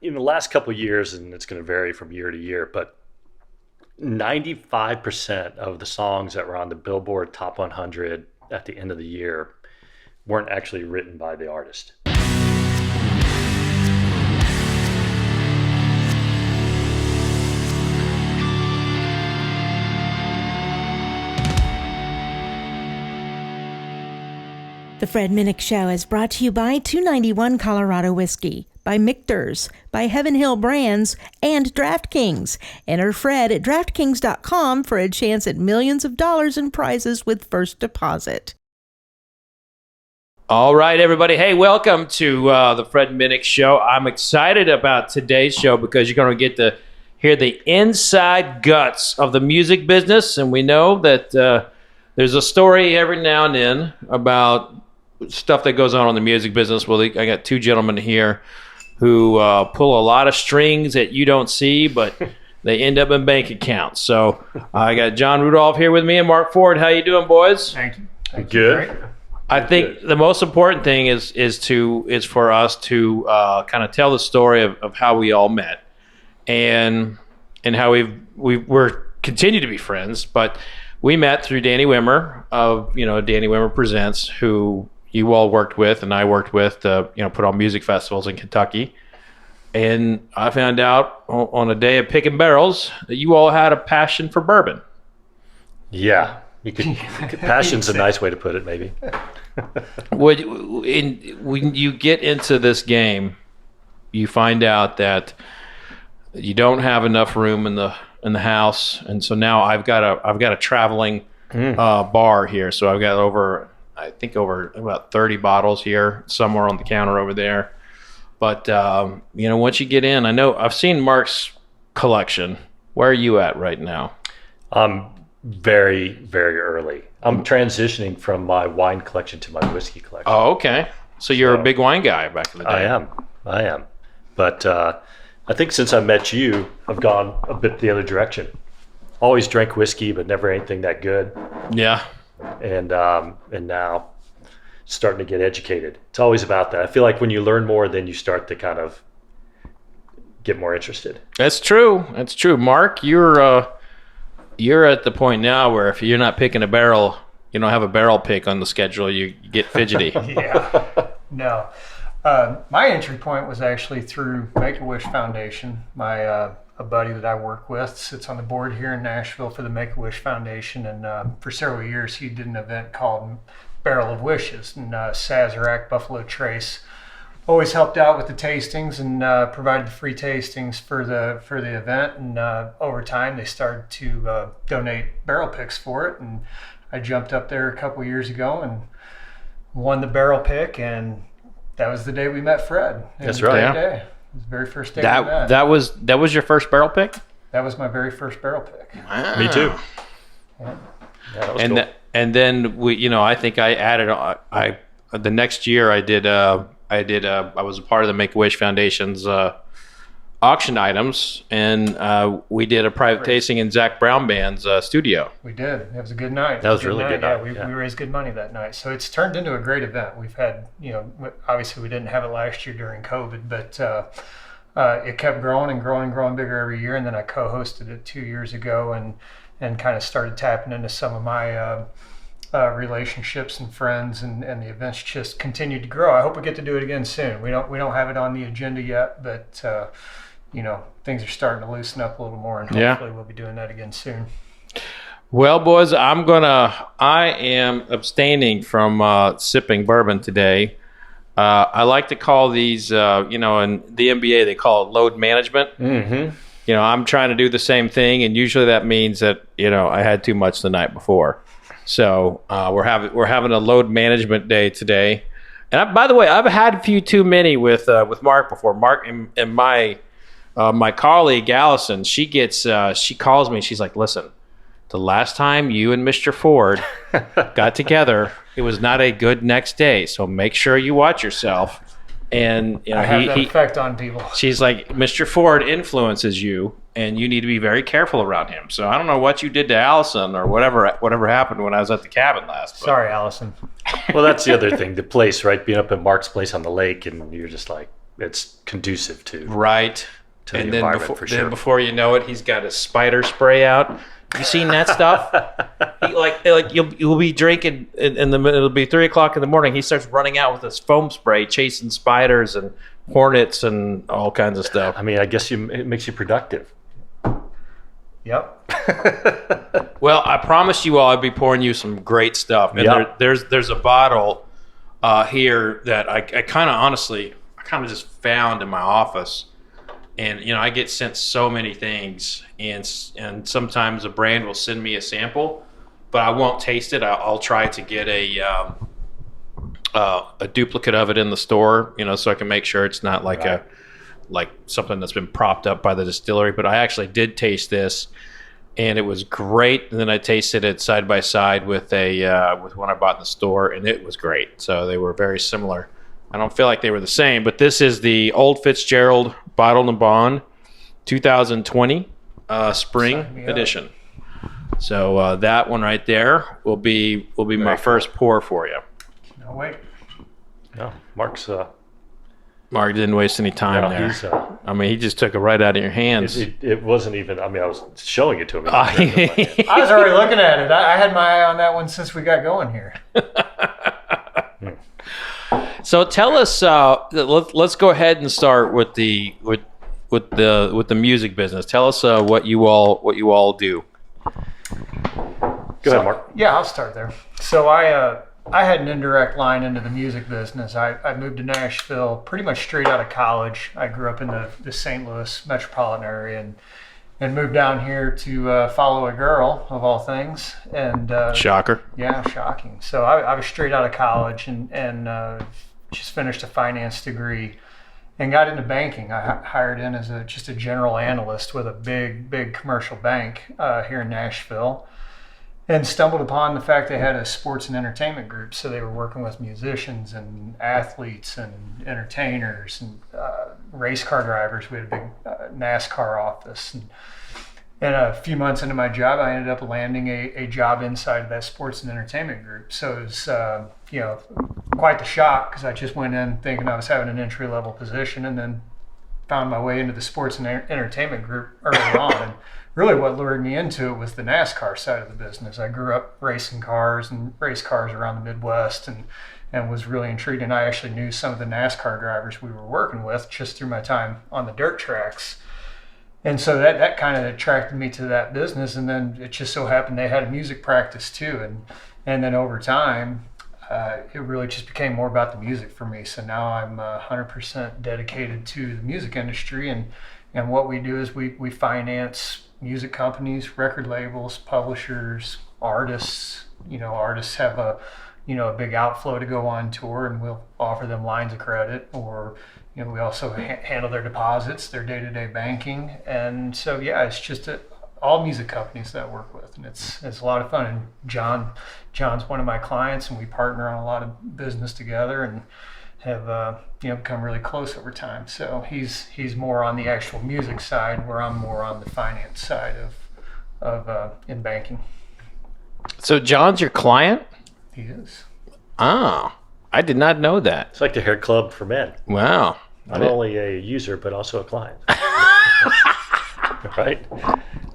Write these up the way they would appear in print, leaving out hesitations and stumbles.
in the last couple of years, and it's going to vary from year to year, but 95% of the songs that were on the Billboard Top 100 at the end of the year weren't actually written by the artist. The Fred Minnick Show is brought to you by 291 Colorado Whiskey, by Michter's, by Heaven Hill Brands, and DraftKings. Enter Fred at DraftKings.com for a chance at millions of dollars in prizes with first deposit. All right, everybody. Hey, welcome to the Fred Minnick Show. I'm excited about today's show because you're going to get to hear the inside guts of the music business. And we know that there's a story every now and then about stuff that goes on in the music business. Well, I got two gentlemen here who pull a lot of strings that you don't see, but they end up in bank accounts. So I got John Rudolph here with me and Mark Ford. How you doing, boys? Thank you. Good. I think the most important thing is for us to kind of tell the story of how we all met and how we're continue to be friends. But we met through Danny Wimmer of Danny Wimmer Presents, who you all worked with and I worked with to put on music festivals in Kentucky. And I found out on a day of picking barrels that you all had a passion for bourbon. Yeah, passion's a nice way to put it, maybe. When you get into this game, you find out that you don't have enough room in the house, and so now I've got a traveling bar here. So I've got over about 30 bottles here, somewhere on the counter over there. But once you get in, I know I've seen Mark's collection. Where are you at right now? I'm very, very early. I'm transitioning from my wine collection to my whiskey collection. Oh, okay. So you're a big wine guy back in the day. I am. But I think since I met you, I've gone a bit the other direction. Always drank whiskey, but never anything that good. Yeah. And now starting to get educated. It's always about that. I feel like when you learn more, then you start to kind of get more interested. That's true. Mark, you're at the point now where if you're not picking a barrel, you don't have a barrel pick on the schedule, you get fidgety. Yeah. No. My entry point was actually through Make-A-Wish Foundation. A buddy that I work with sits on the board here in Nashville for the Make-A-Wish Foundation, and for several years he did an event called Barrel of Wishes, and Sazerac, Buffalo Trace always helped out with the tastings and provided the free tastings for the event. And over time they started to donate barrel picks for it, and I jumped up there a couple years ago and won the barrel pick, and that was the day we met Fred. That's right. Yeah. Day. It was the very first day we met. That was your first barrel pick? That was my very first barrel pick. Wow. Me too. Yeah. That was cool. And then I think I added the next year I was a part of the Make-A-Wish Foundation's auction items, and we did a private tasting in Zach Brown Band's studio. We did. It was a good night. That was really good night. Yeah, we raised good money that night. So it's turned into a great event. We've had, obviously we didn't have it last year during COVID, but it kept growing and growing and growing bigger every year. And then I co-hosted it 2 years ago and kind of started tapping into some of my relationships and friends, and the events just continued to grow. I hope we get to do it again soon. We don't have it on the agenda yet, but things are starting to loosen up a little more, and hopefully we'll be doing that again soon. Well, boys, I am abstaining from sipping bourbon today. I like to call these, in the NBA they call it load management. Mm-hmm. I'm trying to do the same thing, and usually that means that I had too much the night before. So we're having a load management day today. And by the way, I've had a few too many with Mark before. Mark and my colleague Allison, she calls me. She's like, "Listen, the last time you and Mr. Ford got together, it was not a good next day. So make sure you watch yourself." And I have that effect on people. She's like, "Mr. Ford influences you, and you need to be very careful around him." So I don't know what you did to Allison or whatever happened when I was at the cabin last. But. Sorry, Allison. Well, that's the other thing, the place, right? Being up at Mark's place on the lake, and you're just like, it's conducive to Right. to And the then environment for sure. then before you know it, he's got a spider spray out. You seen that stuff? You'll be drinking in the it'll be 3:00 in the morning. He starts running out with his foam spray, chasing spiders and hornets and all kinds of stuff. I mean, I guess it makes you productive. Yep. Well, I promised you all I'd be pouring you some great stuff. And Yep. there's a bottle here that I kind of just found in my office. And, I get sent so many things. And sometimes a brand will send me a sample, but I won't taste it. I'll try to get a duplicate of it in the store, so I can make sure it's not like Right. like something that's been propped up by the distillery. But I actually did taste this, and it was great. And then I tasted it side by side with with one I bought in the store, and it was great. So they were very similar. I don't feel like they were the same, but this is the Old Fitzgerald Bottled and Bond 2020 spring Sign me up. edition. So that one right there will be my first pour for you. No, wait. No, Mark's Mark didn't waste any time there. he's I mean, he just took it right out of your hands. it wasn't even. I mean, I was showing it to him. I was already looking at it. I had my eye on that one since we got going here. So tell us. Let's go ahead and start with the music business. Tell us what you all do. Go ahead, Mark. Yeah, I'll start there. So I had an indirect line into the music business. I moved to Nashville pretty much straight out of college. I grew up in the St. Louis metropolitan area and moved down here to follow a girl, of all things. And Shocker. yeah, shocking. So I was straight out of college and just finished a finance degree and got into banking. I hired in as just a general analyst with a big commercial bank here in Nashville, and stumbled upon the fact they had a sports and entertainment group. So they were working with musicians and athletes and entertainers and race car drivers. We had a big NASCAR office. And a few months into my job, I ended up landing a job inside of that sports and entertainment group. So it was, quite the shock, because I just went in thinking I was having an entry-level position, and then found my way into the sports and entertainment group early on. And really what lured me into it was the NASCAR side of the business. I grew up racing cars and race cars around the Midwest, and was really intrigued. And I actually knew some of the NASCAR drivers we were working with just through my time on the dirt tracks. And so that kind of attracted me to that business. And then it just so happened they had a music practice too. And then over time, it really just became more about the music for me. So now I'm 100% dedicated to the music industry. And what we do is we finance music companies, record labels, publishers, artists. Artists have a big outflow to go on tour, and we'll offer them lines of credit, or we also handle their deposits, their day-to-day banking. And so, yeah, it's just all music companies that I work with, and it's a lot of fun. And John's one of my clients, and we partner on a lot of business together, and have become really close over time. So he's more on the actual music side, where I'm more on the finance side of in banking. So John's your client? He is. Oh, I did not know that. It's like the hair club for men. Wow. Not only a user, but also a client. Right?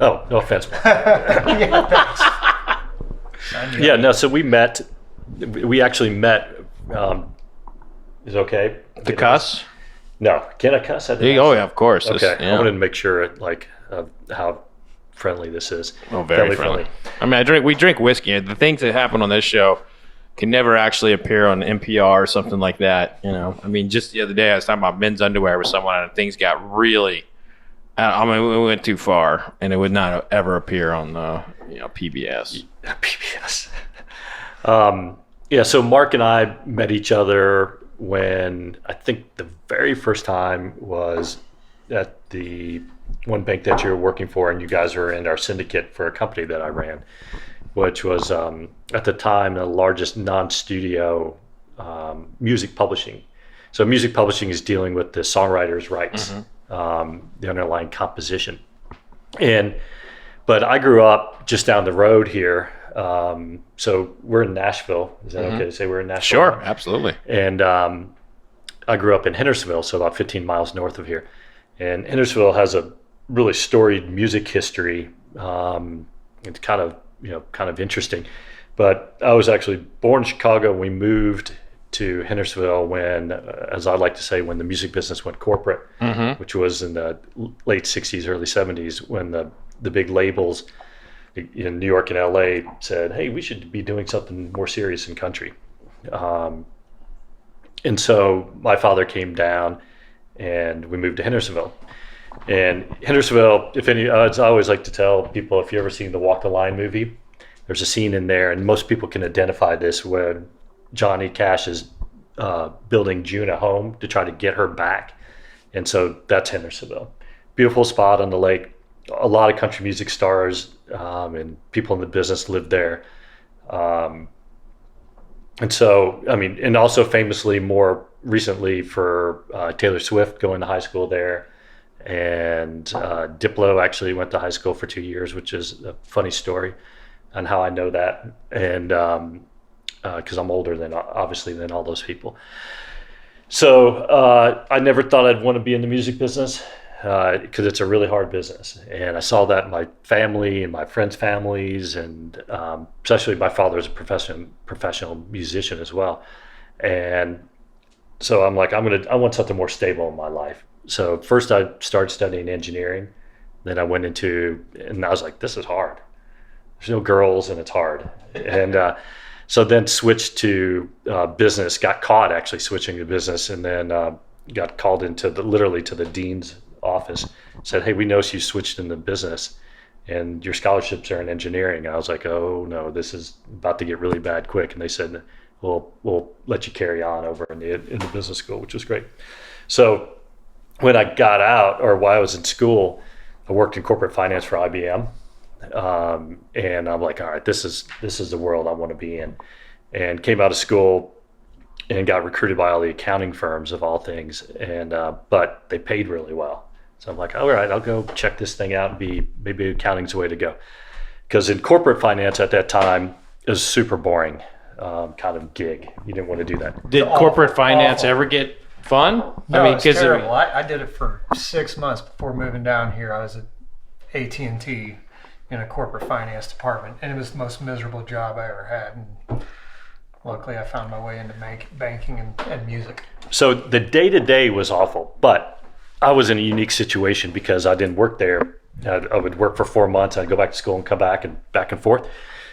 Oh, no offense, Mark. Yeah, thanks. Yeah, no, so we actually met. Is it okay? To cuss? No. Can I cuss? I didn't Oh, ask. yeah, of course. Okay. Yeah. I wanted to make sure how friendly this is. Oh, very friendly. I mean, we drink whiskey. The things that happen on this show can never actually appear on NPR or something like that. I mean, just the other day I was talking about men's underwear with someone, and things got really. I mean, we went too far, and it would not ever appear on PBS. PBS. Yeah. So Mark and I met each other when I think the very first time was at the one bank that you were working for, and you guys were in our syndicate for a company that I ran, which was at the time the largest non-studio music publishing. So music publishing is dealing with the songwriter's rights, the underlying composition. But I grew up just down the road here. So we're in Nashville. Is that okay to say we're in Nashville? Sure, absolutely. And I grew up in Hendersonville, so about 15 miles north of here. And Hendersonville has a really storied music history. It's kind of interesting. But I was actually born in Chicago. We moved to Hendersonville when, as I like to say, when the music business went corporate, which was in the late 60s, early 70s, when the big labels in New York and LA said, hey, we should be doing something more serious in country. And so my father came down and we moved to Hendersonville. And Hendersonville, as I always like to tell people, if you've ever seen the Walk the Line movie, there's a scene in there, and most people can identify this, when Johnny Cash is building June a home to try to get her back. And so that's Hendersonville. Beautiful spot on the lake. A lot of country music stars and people in the business lived there. And so, and also famously more recently for Taylor Swift going to high school there. And Diplo actually went to high school for 2 years, which is a funny story on how I know that. And because I'm older than all those people. So I never thought I'd want to be in the music business because it's a really hard business. And I saw that in my family and my friends' families, and especially my father is a professional musician as well. And so I'm like, I want something more stable in my life. So first I started studying engineering. Then I went and I was like, this is hard. There's no girls and it's hard. And so then switched to business, got caught actually switching to business, and then got called into literally to the dean's office, said, hey, we noticed you switched into business and your scholarships are in engineering. And I was like, oh no, this is about to get really bad quick. And they said, we'll let you carry on over in the business school, which was great. So when I got out, or while I was in school, I worked in corporate finance for IBM. And I'm like, all right, this is the world I want to be in. And came out of school and got recruited by all the accounting firms of all things. And but they paid really well. So I'm like, all right, I'll go check this thing out and maybe accounting's the way to go. Because in corporate finance at that time, it was super boring kind of gig. You didn't want to do that. Did corporate finance ever get fun? No, it's terrible. I did it for 6 months before moving down here. I was at AT&T in a corporate finance department, and it was the most miserable job I ever had. And luckily, I found my way into banking and music. So the day-to-day was awful, but I was in a unique situation because I didn't work there. I would work for 4 months, I'd go back to school and come back and forth.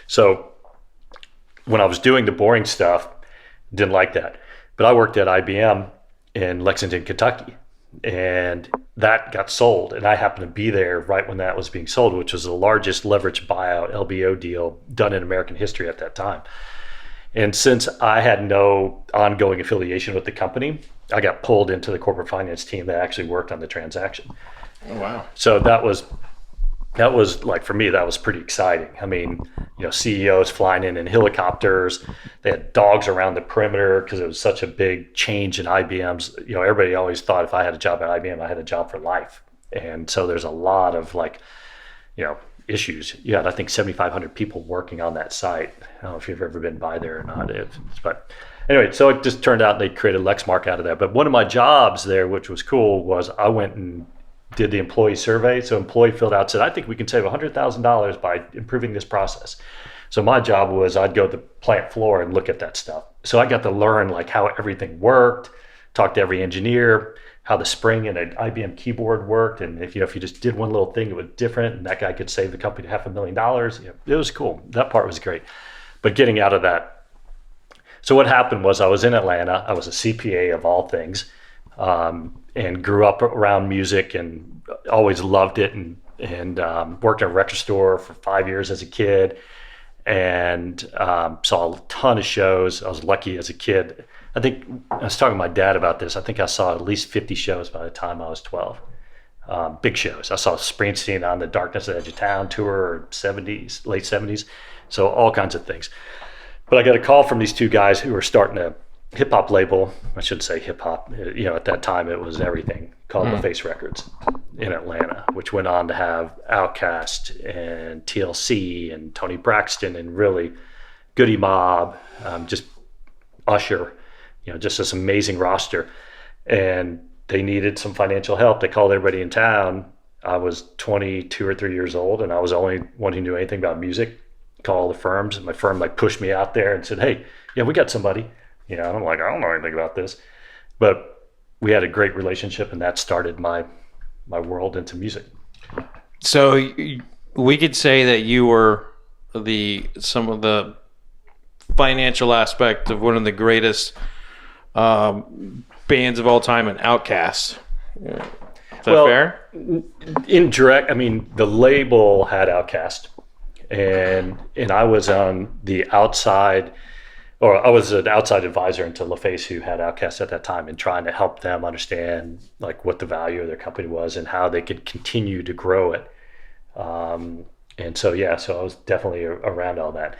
So when I was doing the boring stuff, didn't like that. But I worked at IBM in Lexington, Kentucky, and that got sold. And I happened to be there right when that was being sold, which was the largest leveraged buyout LBO deal done in American history at that time. And since I had no ongoing affiliation with the company, I got pulled into the corporate finance team that actually worked on the transaction. Oh, wow. So that was like, for me, that was pretty exciting. I mean, CEOs flying in helicopters. They had dogs around the perimeter because it was such a big change in IBM's. Everybody always thought if I had a job at IBM, I had a job for life. And so there's a lot of issues. You had, I think, 7,500 people working on that site. I don't know if you've ever been by there or not. But anyway, so it just turned out they created Lexmark out of that. But one of my jobs there, which was cool, was I went and did the employee survey. So employee filled out, said, I think we can save $100,000 by improving this process. So my job was I'd go to the plant floor and look at that stuff. So I got to learn how everything worked, talk to every engineer, how the spring in an IBM keyboard worked. And if you just did one little thing, it was different, and that guy could save the company $500,000. It was cool. That part was great. But getting out of that. So what happened was I was in Atlanta. I was a CPA of all things. And grew up around music and always loved it, and worked at a record store for 5 years as a kid, and saw a ton of shows. I was lucky as a kid. I think I was talking to my dad about this. I think I saw at least 50 shows by the time I was 12. Big shows. I saw Springsteen on the Darkness at the Edge of Town tour, late 70s. So all kinds of things. But I got a call from these two guys who were starting a hip hop label. I shouldn't say hip hop. At that time it was everything, called The Face Records in Atlanta, which went on to have Outkast and TLC and Tony Braxton and really Goody Mob, just Usher, just this amazing roster. and they needed some financial help. They called everybody in town. I was 22 or 3 years old, and I was the only one who knew anything about music. Called all the firms, and my firm like pushed me out there and said, "Hey, yeah, we got somebody." And I'm like, "I don't know anything about this," but we had a great relationship, and that started my world into music. So we could say that you were some of the financial aspect of one of the greatest bands of all time, an Outkast. Is that fair? Indirect. I mean, the label had Outkast, and I was on the outside, or I was an outside advisor into LaFace, who had Outkast at that time, and trying to help them understand like what the value of their company was and how they could continue to grow it. And so I was definitely around all that.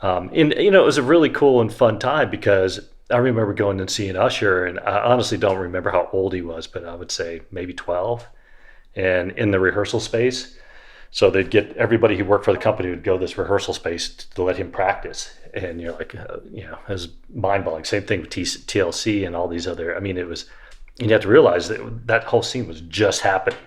And it was a really cool and fun time, because I remember going and seeing Usher, and I honestly don't remember how old he was, but I would say maybe 12, and in the rehearsal space. So they'd get everybody who worked for the company would go to this rehearsal space to let him practice. And you're like, it was mind blowing. Same thing with TLC and all these other, I mean, it was, and you have to realize that whole scene was just happening.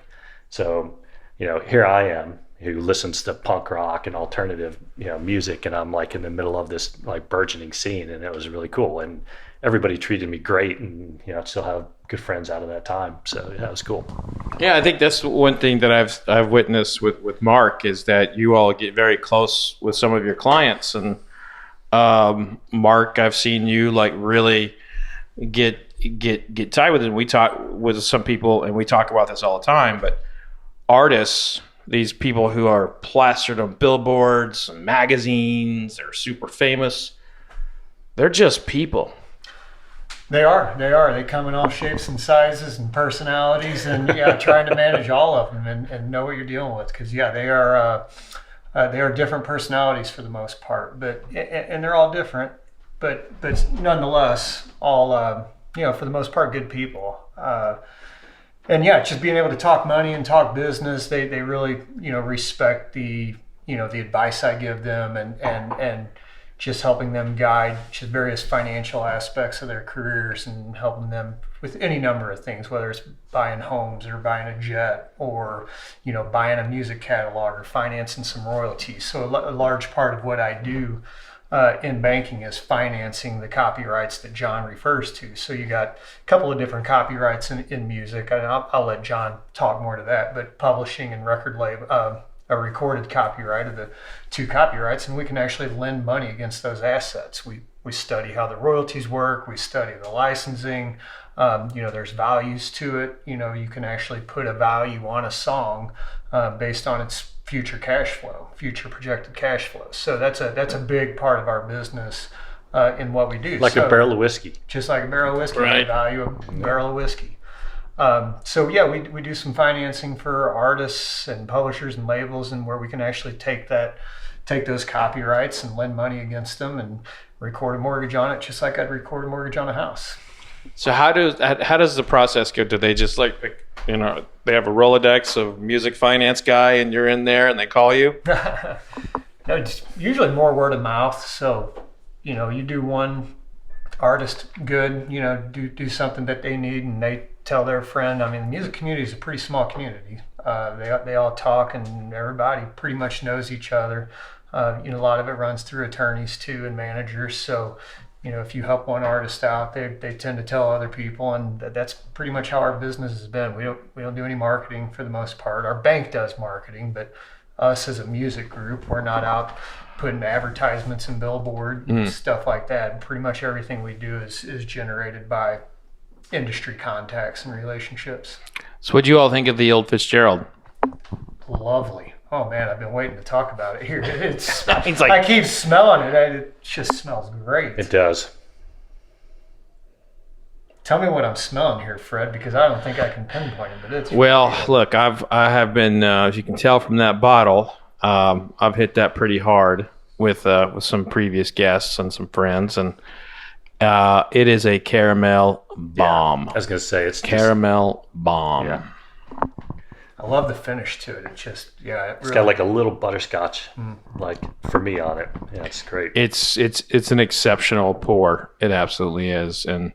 So, here I am, who listens to punk rock and alternative, music, and I'm like in the middle of this like burgeoning scene, and it was really cool. And everybody treated me great, and I still have good friends out of that time. So yeah, it was cool. Yeah, I think that's one thing that I've witnessed with Mark, is that you all get very close with some of your clients, and Mark, I've seen you like really get tight with it. We talk with some people, and we talk about this all the time, but artists, these people who are plastered on billboards and magazines, they're super famous, they're just people. They are. They come in all shapes and sizes and personalities, and trying to manage all of them and know what you're dealing with, because they are different personalities for the most part, and they're all different, but nonetheless all for the most part good people. And just being able to talk money and talk business, they really respect the the advice I give them, and just helping them guide just various financial aspects of their careers, and helping them with any number of things, whether it's buying homes or buying a jet, or buying a music catalog, or financing some royalties. So a large part of what I do in banking is financing the copyrights that John refers to. So you got a couple of different copyrights in music, and I'll let John talk more to that, but publishing and record label, a recorded copyright are the two copyrights, and we can actually lend money against those assets. We study how the royalties work, we study the licensing, there's values to it. You can actually put a value on a song based on its future cash flow, future projected cash flow. So that's a big part of our business in what we do. Like a barrel of whiskey. Just like a barrel of whiskey, right. The value of a barrel of whiskey. We do some financing for artists and publishers and labels, and where we can actually take those copyrights and lend money against them and record a mortgage on it, just like I'd record a mortgage on a house. So how does the process go? Do they just they have a Rolodex of music finance guy, and you're in there and they call you? No, it's usually more word of mouth. So, you do one artist good, do something that they need, and they tell their friend. I mean, the music community is a pretty small community. They all talk, and everybody pretty much knows each other. A lot of it runs through attorneys too, and managers. So, if you help one artist out, they tend to tell other people, and that's pretty much how our business has been. We don't do any marketing for the most part. Our bank does marketing, but us as a music group, we're not out putting advertisements in billboard and stuff like that. Pretty much everything we do is generated by industry contacts and relationships. So what'd you all think of the old Fitzgerald? Lovely. Oh man, I've been waiting to talk about it here. It's It's like, I keep smelling it. It just smells great. It does. Tell me what I'm smelling here, Fred, because I don't think I can pinpoint it, but it's well, look, I have been, as you can tell from that bottle, I've hit that pretty hard with some previous guests and some friends, and it is a caramel bomb. Yeah, I was gonna say it's caramel bomb. Yeah. I love the finish to it. It just, It's got like a little butterscotch, like for me on it. Yeah, it's great. It's an exceptional pour. It absolutely is, and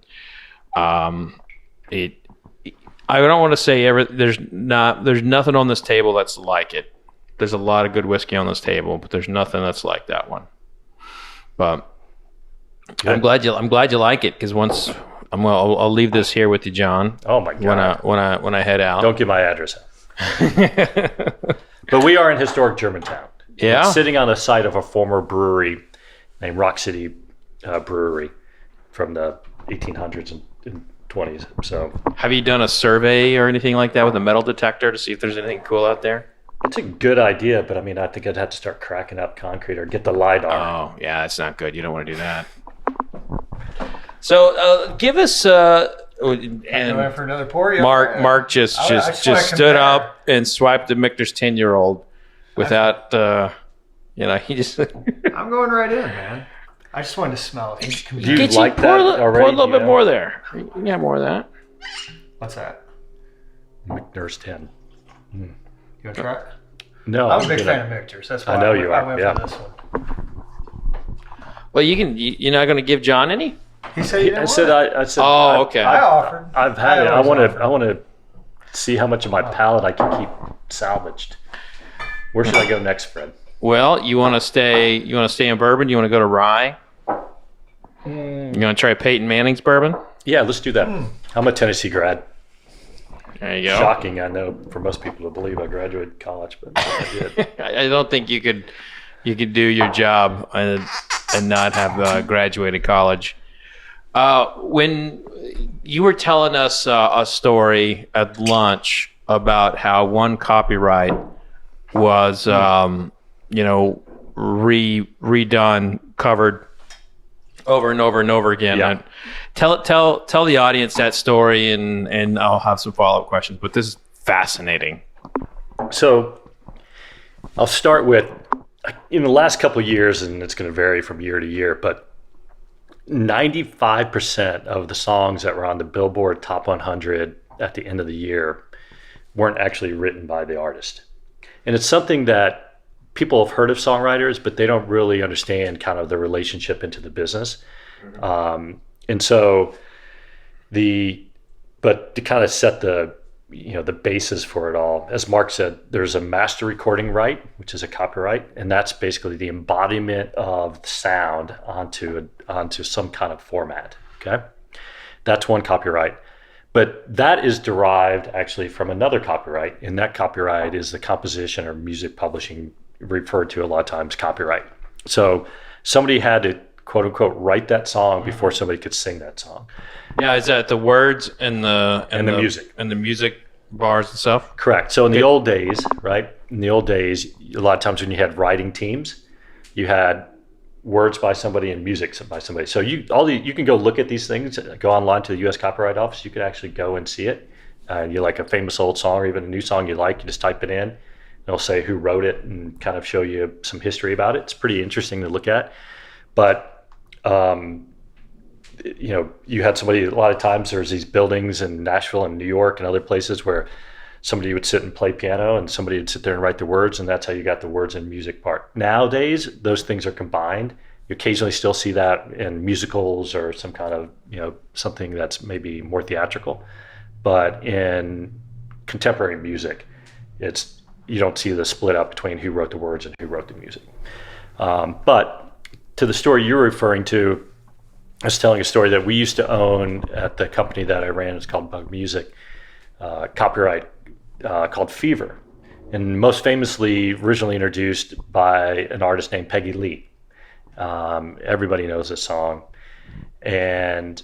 I don't want to say there's nothing on this table that's like it. There's a lot of good whiskey on this table, but there's nothing that's like that one. But I'm glad you like it, because once I'll leave this here with you, John. Oh my God! When I head out, don't give my address out. But we are in historic Germantown. Yeah, it's sitting on the site of a former brewery named Rock City Brewery from the 1800s and 20s. So, have you done a survey or anything like that with a metal detector to see if there's anything cool out there? It's a good idea, but I mean, I think I'd have to start cracking up concrete or get the LiDAR. Oh, yeah, that's not good. You don't want to do that. So, give us and going for another pour. Mark just stood up and swiped the Michter's 10-year-old without he just. I'm going right in, man. I just wanted to smell it. Do you like that already? Pour a little bit more there. You can have more of that. What's that? Michter's 10. You want to try it? No, I'm a big fan of Michter's. That's why I know you I are. went for this one. Well, you're not going to give John any? He said you didn't I said. Okay. I offered. I've had it. I want to see how much of my palate I can keep salvaged. Where should I go next, Fred? Well, you want to stay in bourbon? You want to go to rye? You want to try Peyton Manning's bourbon? Yeah, let's do that. I'm a Tennessee grad. There you go. Shocking, I know, for most people to believe I graduated college, but I did. I don't think you could do your job and not have graduated college. When you were telling us a story at lunch about how one copyright was, redone, covered over and over and over again. Yeah. Tell the audience that story, and I'll have some follow-up questions. But this is fascinating. So I'll start with, in the last couple of years, and it's going to vary from year to year, but 95% of the songs that were on the Billboard Top 100 at the end of the year weren't actually written by the artist. And it's something that people have heard of songwriters, but they don't really understand kind of the relationship into the business. And so but to kind of set the basis for it all, as Mark said, there's a master recording right, which is a copyright, and that's basically the embodiment of the sound onto some kind of format. Okay, that's one copyright. But that is derived actually from another copyright, and that copyright is the composition or music publishing, referred to a lot of times copyright. So somebody had to, quote unquote, write that song before somebody could sing that song. Yeah, is that the words and the music and the music bars and stuff? Correct. So in the old days, right? In the old days, a lot of times when you had writing teams, you had words by somebody and music by somebody. So you can go look at these things, go online to the U.S. Copyright Office. You can actually go and see it. You like a famous old song or even a new song you like, you just type it in. It'll say who wrote it and kind of show you some history about it. It's pretty interesting to look at. But you had somebody, a lot of times there's these buildings in Nashville and New York and other places where somebody would sit and play piano and somebody would sit there and write the words, and that's how you got the words and music part. Nowadays, those things are combined. You occasionally still see that in musicals or some kind of, something that's maybe more theatrical. But in contemporary music, you don't see the split up between who wrote the words and who wrote the music. But to the story you're referring to, I was telling a story that we used to own at the company that I ran. It's called Bug Music, copyright called Fever. And most famously, originally introduced by an artist named Peggy Lee. Everybody knows this song. And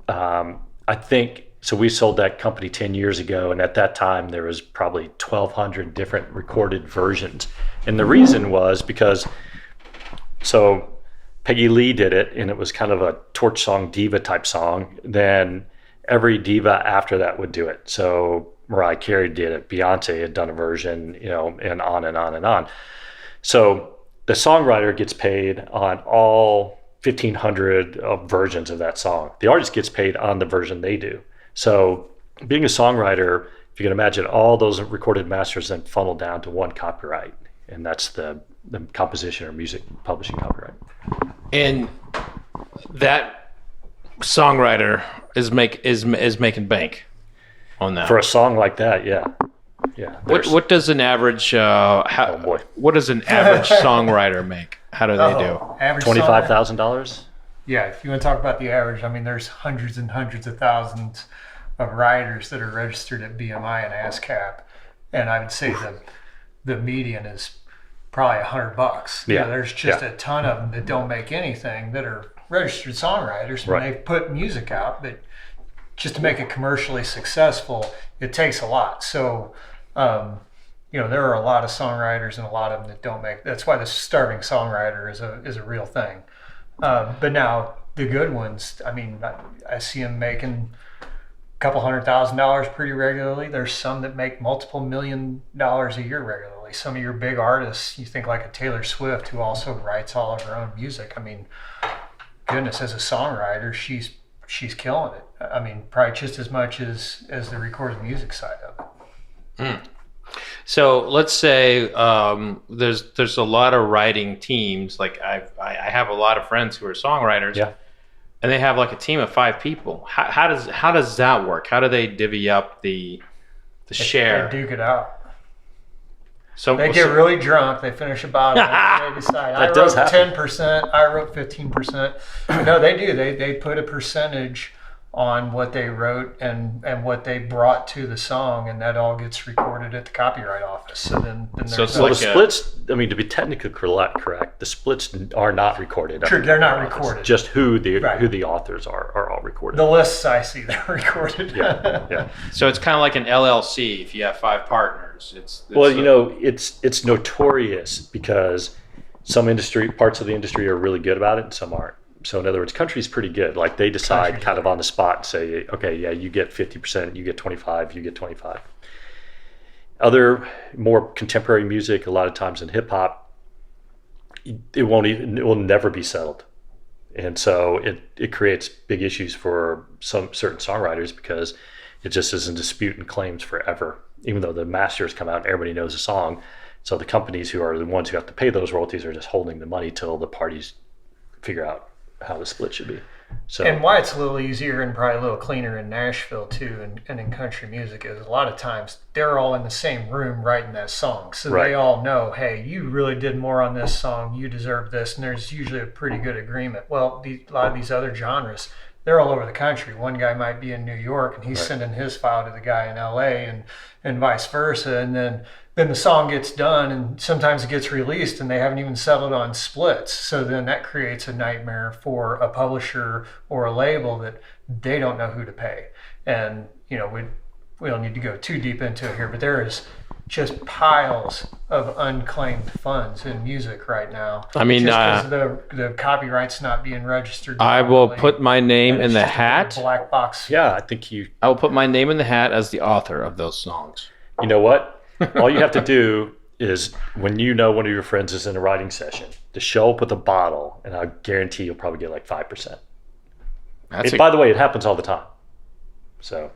I think, so we sold that company 10 years ago, and at that time there was probably 1,200 different recorded versions. And the reason was because, so Peggy Lee did it, and it was kind of a torch song diva type song. Then every diva after that would do it. So Mariah Carey did it, Beyonce had done a version, and on and on and on. So the songwriter gets paid on all 1,500 versions of that song. The artist gets paid on the version they do. So being a songwriter, if you can imagine, all those recorded masters then funnel down to one copyright, and that's the composition or music publishing copyright. And that songwriter is making bank on that. For a song like that, yeah. What does an average what does an average songwriter make? How do they do? Average $25,000. Yeah, if you want to talk about the average, I mean, there's hundreds and hundreds of thousands of riders that are registered at BMI and ASCAP, and I would say the median is probably $100. Yeah, there's just a ton of them that don't make anything that are registered songwriters, and Right. they put music out, but just to make it commercially successful, it takes a lot. So, there are a lot of songwriters and a lot of them that don't make. That's why the starving songwriter is a real thing. But now the good ones, I mean, I see them making a couple $100,000 pretty regularly. There's some that make multiple $1 million a year regularly. Some of your big artists, you think like a Taylor Swift, who also writes all of her own music. I mean, goodness, as a songwriter, she's killing it. I mean, probably just as much as the recorded music side of it. So let's say there's a lot of writing teams. Like I have a lot of friends who are songwriters, and they have like a team of 5 people. How does that work? How do they divvy up the share? They duke it out. So They get really drunk. They finish a bottle. And they decide. I does wrote happen. 10%. I wrote 15%. No, they do. They put a percentage on what they wrote and what they brought to the song, and that all gets recorded at the copyright office. So then So there's it's Well, like the splits, I mean, to be technically correct, the splits are not recorded. True, they're not recorded. Just who the Right. authors are all recorded. the lists I see they're recorded. yeah. So it's kind of like an LLC. If you have 5 partners, it's Well, it's notorious because some parts of the industry are really good about it and some aren't. So in other words, country's pretty good. Like they decide Country's kind of on the spot and say, okay, yeah, you get 50%, you get 25, you get 25. Other more contemporary music, a lot of times in hip hop, it will never be settled. And so it creates big issues for some certain songwriters because it just is in dispute and claims forever, even though the masters come out and everybody knows the song. So the companies who are the ones who have to pay those royalties are just holding the money till the parties figure out how the split should be. So And why it's a little easier and probably a little cleaner in Nashville too, and in country music, is a lot of times they're all in the same room writing that song, so Right. they all know, hey, you really did more on this song, you deserve this, and there's usually a pretty good agreement. Well, a lot of these other genres, they're all over the country. One guy might be in New York and he's sending his file to the guy in LA, and vice versa, and then the song gets done and sometimes it gets released and they haven't even settled on splits. So then that creates a nightmare for a publisher or a label that they don't know who to pay. And, we don't need to go too deep into it here, but there is just piles of unclaimed funds in music right now. I mean, just because the copyright's not being registered. I will properly. put my name And in it's the just a big hat. black box. yeah, I think I will put my name in the hat as the author of those songs. you know what? All you have to do is when one of your friends is in a writing session, to show up with a bottle, and I guarantee you'll probably get like 5%. By the way, it happens all the time. So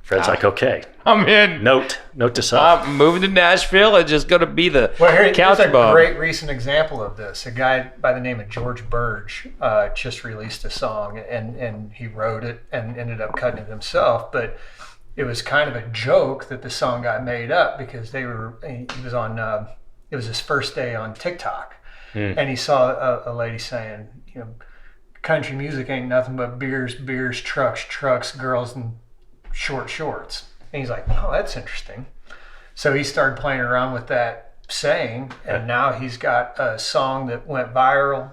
Fred's like, okay, I'm in. note to self. I'm moving to Nashville and just going to be the Here's couch a bum. great recent example of this. A guy by the name of George Burge just released a song, and he wrote it and ended up cutting it himself. But it was kind of a joke that the song got made up because he was on. It was his first day on TikTok, and he saw a lady saying, country music ain't nothing but beers, trucks, girls, and short shorts. And he's like, oh, that's interesting. So he started playing around with that saying, and now he's got a song that went viral,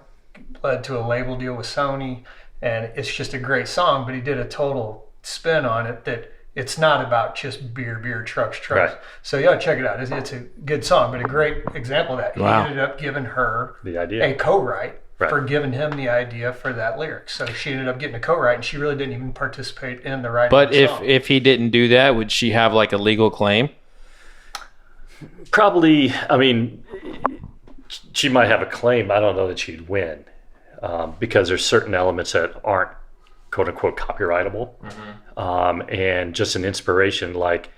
led to a label deal with Sony, and it's just a great song, but he did a total spin on it that it's not about just beer, trucks. Right. So check it out. It's a good song, but a great example of that. Wow. He ended up giving her The idea. a co-write Right. for giving him the idea for that lyric. So she ended up getting a co-write, and she really didn't even participate in the writing But of the song. if he didn't do that, would she have like a legal claim? Probably, I mean, she might have a claim. I don't know that she'd win because there's certain elements that aren't quote unquote copyrightable. And just an inspiration, like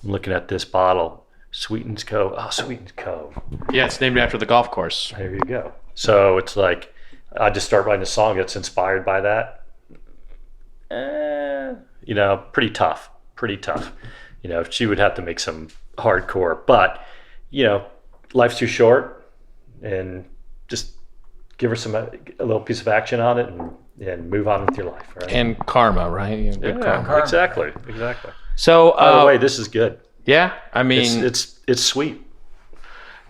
I'm looking at this bottle, Sweetens Cove. Oh, Sweetens Cove. Yeah, it's named after the golf course. There you go. So it's like I just start writing a song that's inspired by that. pretty tough. Pretty tough. She would have to make some hardcore, but life's too short, and just give her a little piece of action on it, and move on with your life, right? And karma, right? Good karma. Exactly. So, by the way, this is good. Yeah, I mean, it's sweet.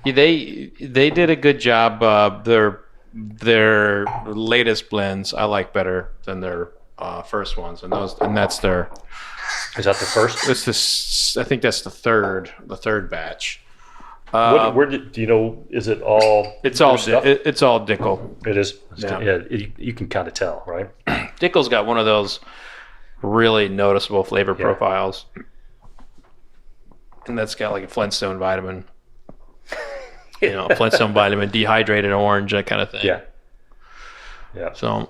They did a good job. Their latest blends I like better than their first ones, and that's their. Is that the first? I think that's the third batch. Where do you know? Is it all? It's all Dickel. It is. Yeah. You can kind of tell, right? Dickel's got one of those really noticeable flavor profiles, and that's got like a Flintstone vitamin. Flintstone vitamin, dehydrated orange, that kind of thing. Yeah. So,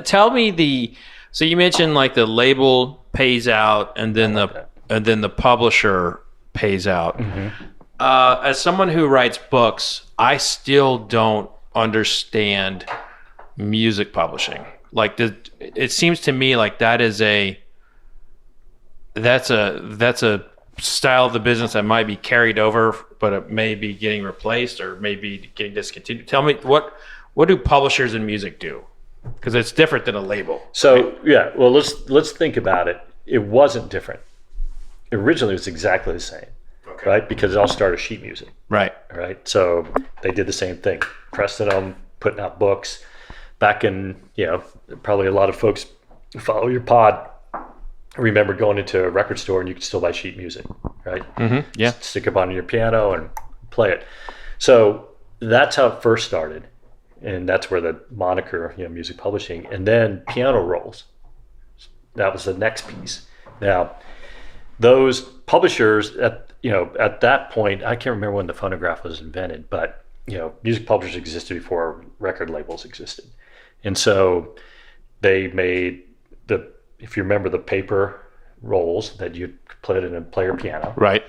tell me so you mentioned like the label pays out, and then the publisher pays out. Mm-hmm. As someone who writes books, I still don't understand music publishing. Like, it seems to me like that's a style of the business that might be carried over, but it may be getting replaced or maybe getting discontinued. Tell me, what do publishers in music do? Because it's different than a label. So right? Well, let's think about it. It wasn't different. Originally, it was exactly the same, right? Because it all started with sheet music, right? So they did the same thing, pressing them, putting out books. Back in, probably a lot of folks who follow your pod remember going into a record store and you could still buy sheet music, right? Mm-hmm. Yeah. Stick it on your piano and play it. So that's how it first started. And that's where the moniker, music publishing, and then piano rolls. That was the next piece. Now, those publishers at that point, I can't remember when the phonograph was invented, but music publishers existed before record labels existed. And so they made if you remember, the paper rolls that you put in a player piano. Right.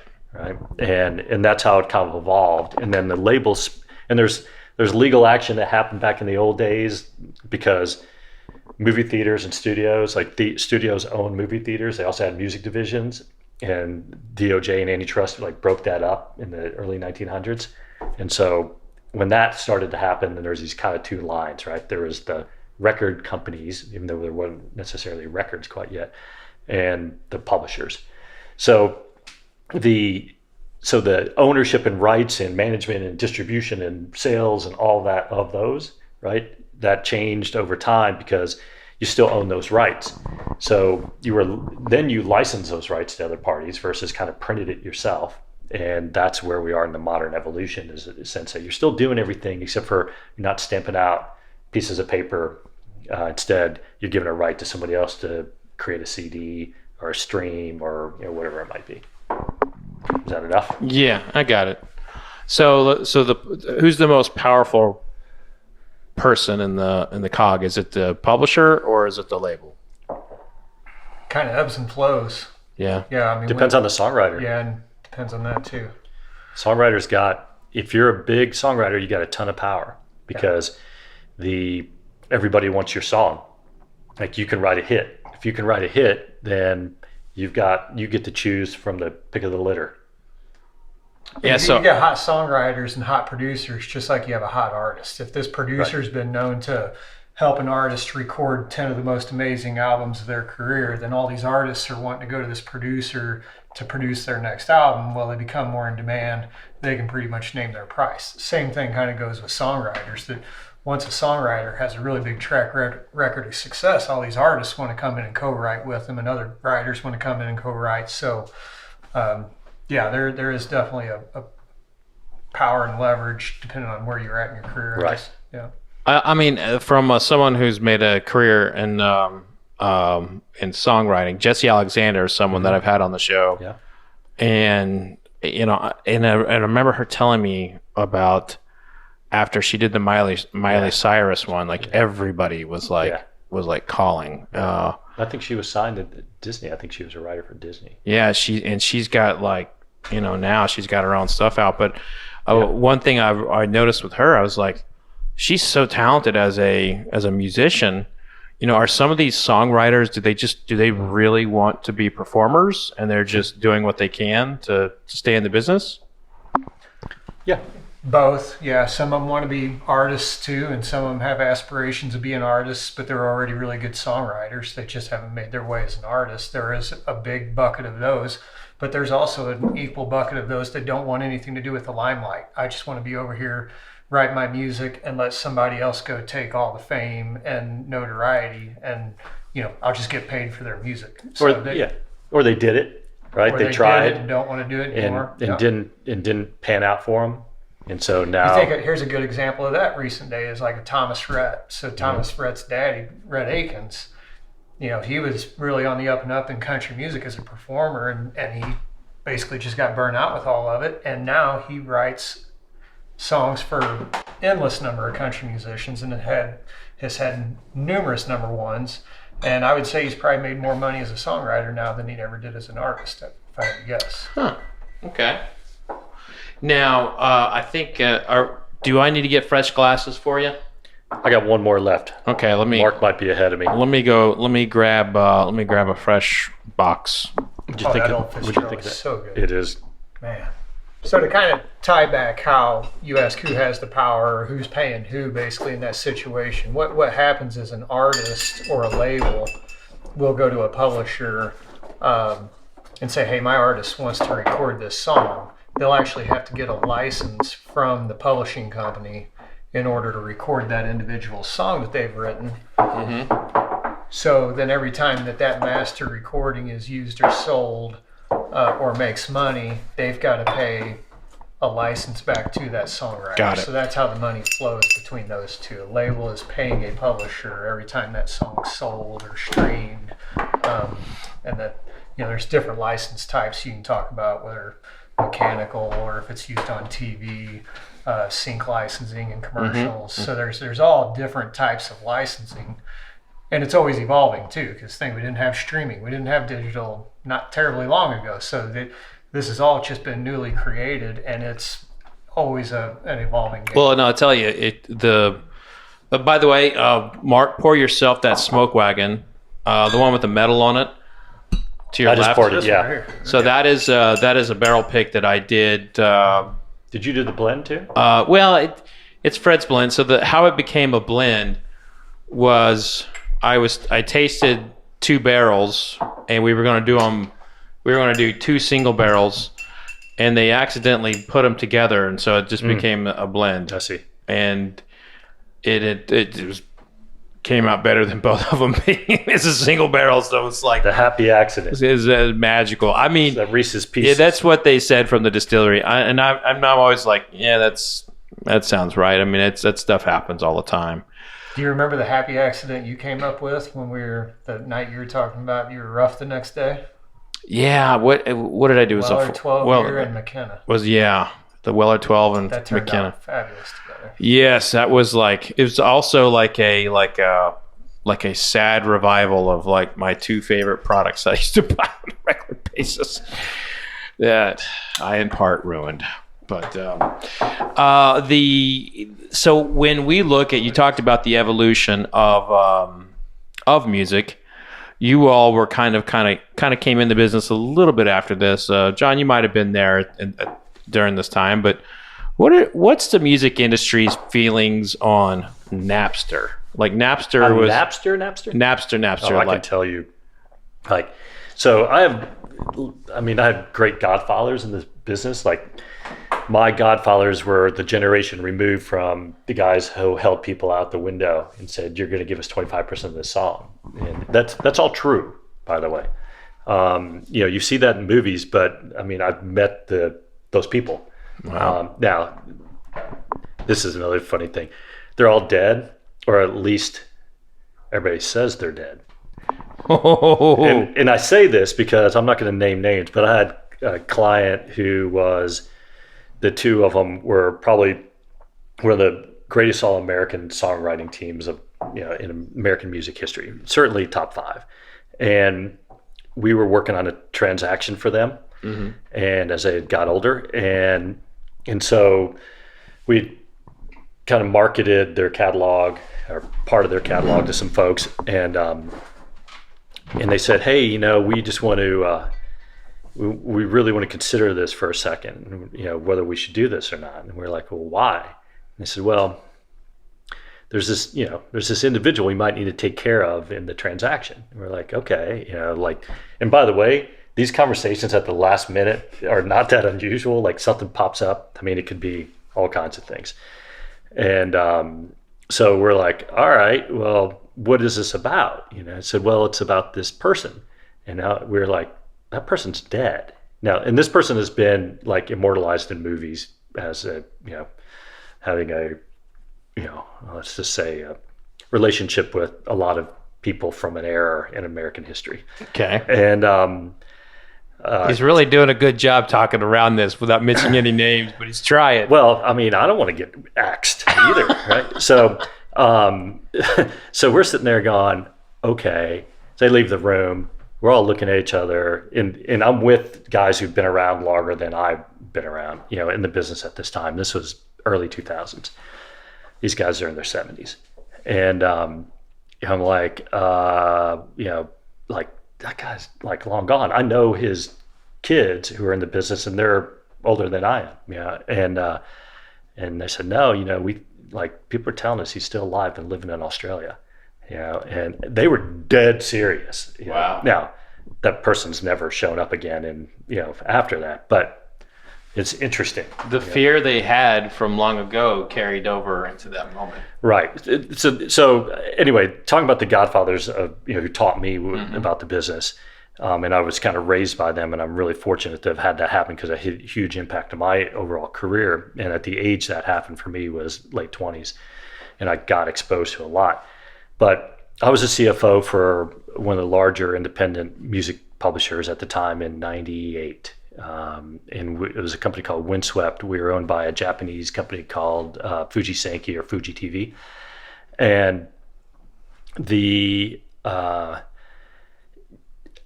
And that's how it kind of evolved. And then the labels, and there's legal action that happened back in the old days because movie theaters and studios, like the studios own movie theaters. They also had music divisions, and DOJ and antitrust broke that up in the early 1900s. And so when that started to happen, then there's these kind of two lines, right? There was the record companies, even though there wasn't necessarily records quite yet, and the publishers. So the ownership and rights and management and distribution and sales and all that of those, right? That changed over time because you still own those rights. So you license those rights to other parties versus kind of printed it yourself. And that's where we are in the modern evolution, is in the sense that you're still doing everything except for you're not stamping out pieces of paper. Instead, you're giving a right to somebody else to create a CD or a stream or whatever it might be. Is that enough? Yeah, I got it. So who's the most powerful person in the cog? Is it the publisher or is it the label? Kind of ebbs and flows. Yeah. Yeah, I mean, depends on the songwriter. Yeah, and depends on that too. If you're a big songwriter, you got a ton of power because everybody wants your song. Like, you can write a hit. If you can write a hit, then you get to choose from the pick of the litter. Yeah, so you got hot songwriters and hot producers, just like you have a hot artist. If this producer's been known to help an artist record 10 of the most amazing albums of their career, then all these artists are wanting to go to this producer to produce their next album. Well, they become more in demand. They can pretty much name their price. Same thing kind of goes with songwriters, that once a songwriter has a really big track record of success, all these artists want to come in and co-write with them, and other writers want to come in and co-write. So, there is definitely a power and leverage depending on where you're at in your career. Right. Yeah. I mean, from someone who's made a career in songwriting, Jesse Alexander is someone that I've had on the show. Yeah. And I remember her telling me about, after she did the Miley Cyrus one, everybody was calling. I think she was signed to Disney. I think she was a writer for Disney. Yeah, she's got now she's got her own stuff out. But one thing I noticed with her, I was like, she's so talented as a musician. are some of these songwriters, do they really want to be performers and they're just doing what they can to stay in the business? Yeah. Both, yeah. Some of them want to be artists too, and some of them have aspirations of being artists, but they're already really good songwriters. They just haven't made their way as an artist. There is a big bucket of those, but there's also an equal bucket of those that don't want anything to do with the limelight. I just want to be over here, write my music, and let somebody else go take all the fame and notoriety, and I'll just get paid for their music. So or they did it, right? Or they tried did it and don't want to do it anymore, and didn't pan out for them. And so now, here's a good example of that recent day is like a Thomas Rhett. So Thomas Rhett's daddy, Rhett Akins, he was really on the up and up in country music as a performer, and he basically just got burned out with all of it. And now he writes songs for endless number of country musicians, and has had numerous number ones. And I would say he's probably made more money as a songwriter now than he ever did as an artist, if I had to guess. Huh. Okay. Now, I think, do I need to get fresh glasses for you? I got one more left. Okay, Mark might be ahead of me. Let me grab a fresh box. What'd you think that of, old Fitzgerald is so good. It is. Man. So to kind of tie back how you ask who has the power or who's paying who basically in that situation, what happens is an artist or a label will go to a publisher and say, hey, my artist wants to record this song. They'll actually have to get a license from the publishing company in order to record that individual song that they've written. Mm-hmm. So then every time that master recording is used or sold or makes money, they've got to pay a license back to that songwriter. Got it. So that's how the money flows between those two. A label is paying a publisher every time that song's sold or streamed. And that, there's different license types you can talk about, whether mechanical or if it's used on TV, sync licensing and commercials. Mm-hmm. So there's all different types of licensing, and it's always evolving too. Because we didn't have streaming, we didn't have digital not terribly long ago. So this has all just been newly created, and it's always an evolving game. Well, no, I'll tell you by the way, Mark, pour yourself that smoke wagon, the one with the metal on it. To your I just left. poured it, yeah. So okay. that is a barrel pick that I did. Did you do the blend too? Well, it's Fred's blend. So how it became a blend was I tasted 2 barrels, and we were going to do them. We were going to do 2 single barrels, and they accidentally put them together, and so it just became a blend. I see. And it came out better than both of them being it's a single barrel, so it's like the happy accident is magical. I mean, that Reese's Pieces. Yeah, that's what they said from the distillery. I'm always like, yeah, that sounds right. I mean, that stuff happens all the time. Do you remember the happy accident you came up with when the night you were talking about you were rough the next day? Yeah. What did I do? Weller 12 here in McKenna. The Weller 12 and that turned McKenna. Out fabulous together. Yes, that was it was also like a sad revival of like my 2 favorite products I used to buy on a regular basis that I in part ruined. But so when we look at, you talked about the evolution of music. You all were kind of came in the business a little bit after this. John, you might have been there during this time, but what's the music industry's feelings on Napster? Like Napster was Napster. I can tell you, so I have great godfathers in this business. Like my godfathers were the generation removed from the guys who held people out the window and said, "You're going to give us 25% of this song," and that's all true, by the way. You see that in movies, but I've met those people. Wow. Now, this is another funny thing. They're all dead, or at least everybody says they're dead. And I say this because I'm not going to name names, but I had a client who was, the 2 of them were probably one of the greatest all-American songwriting teams of in American music history, certainly top 5. And we were working on a transaction for them. Mm-hmm. And as they got older, and so we kind of marketed their catalog or part of their catalog to some folks, and they said, "Hey, we just want to, we really want to consider this for a second, whether we should do this or not." And we're like, "Well, why?" And they said, "Well, there's this individual we might need to take care of in the transaction." And we're like, "Okay, and by the way, these conversations at the last minute are not that unusual. Like something pops up. I mean, it could be all kinds of things." And so we're like, "All right, well, what is this about?" I said, "Well, it's about this person." And now we're like, "That person's dead." Now, and this person has been like immortalized in movies as having a, let's just say a relationship with a lot of people from an era in American history. Okay. And he's really doing a good job talking around this without mentioning any names, but he's trying. well, I mean, I don't want to get axed either, right? So, so we're sitting there going, okay. So they leave the room. We're all looking at each other, and I'm with guys who've been around longer than I've been around, in the business at this time. This was early 2000s. These guys are in their 70s, and I'm like, like that guy's like long gone. I know his kids who are in the business, and they're older than I am. And they said, "No, we like people are telling us he's still alive and living in Australia." And they were dead serious. Wow. Now, that person's never shown up again, and after that, but it's interesting. The fear they had from long ago carried over into that moment. Right. So anyway, talking about the godfathers who taught me about the business, and I was kind of raised by them, and I'm really fortunate to have had that happen because it had a huge impact on my overall career. And at the age that happened for me was late 20s, and I got exposed to a lot. But I was a CFO for one of the larger independent music publishers at the time in '98. And it was a company called Windswept. We were owned by a Japanese company called Fuji Sankei or Fuji TV. And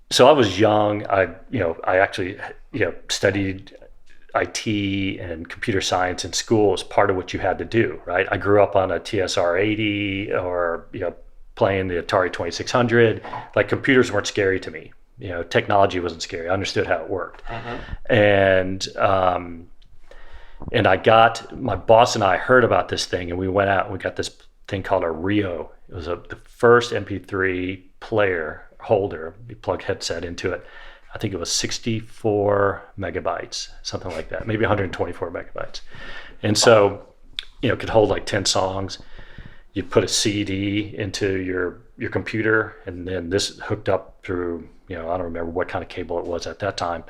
so I was young. I actually studied IT and computer science in school as part of what you had to do, right? I grew up on a TSR 80 or playing the Atari 2600. Like computers weren't scary to me. Technology wasn't scary. I understood how it worked. And I got, my boss and I heard about this thing, and we went out and we got this thing called a Rio. It was the first MP3 player holder. We plugged headset into it. I think it was 64 megabytes, something like that, maybe 124 megabytes. And so, it could hold like 10 songs. You put a CD into your computer, and then this hooked up through, I don't remember what kind of cable it was at that time.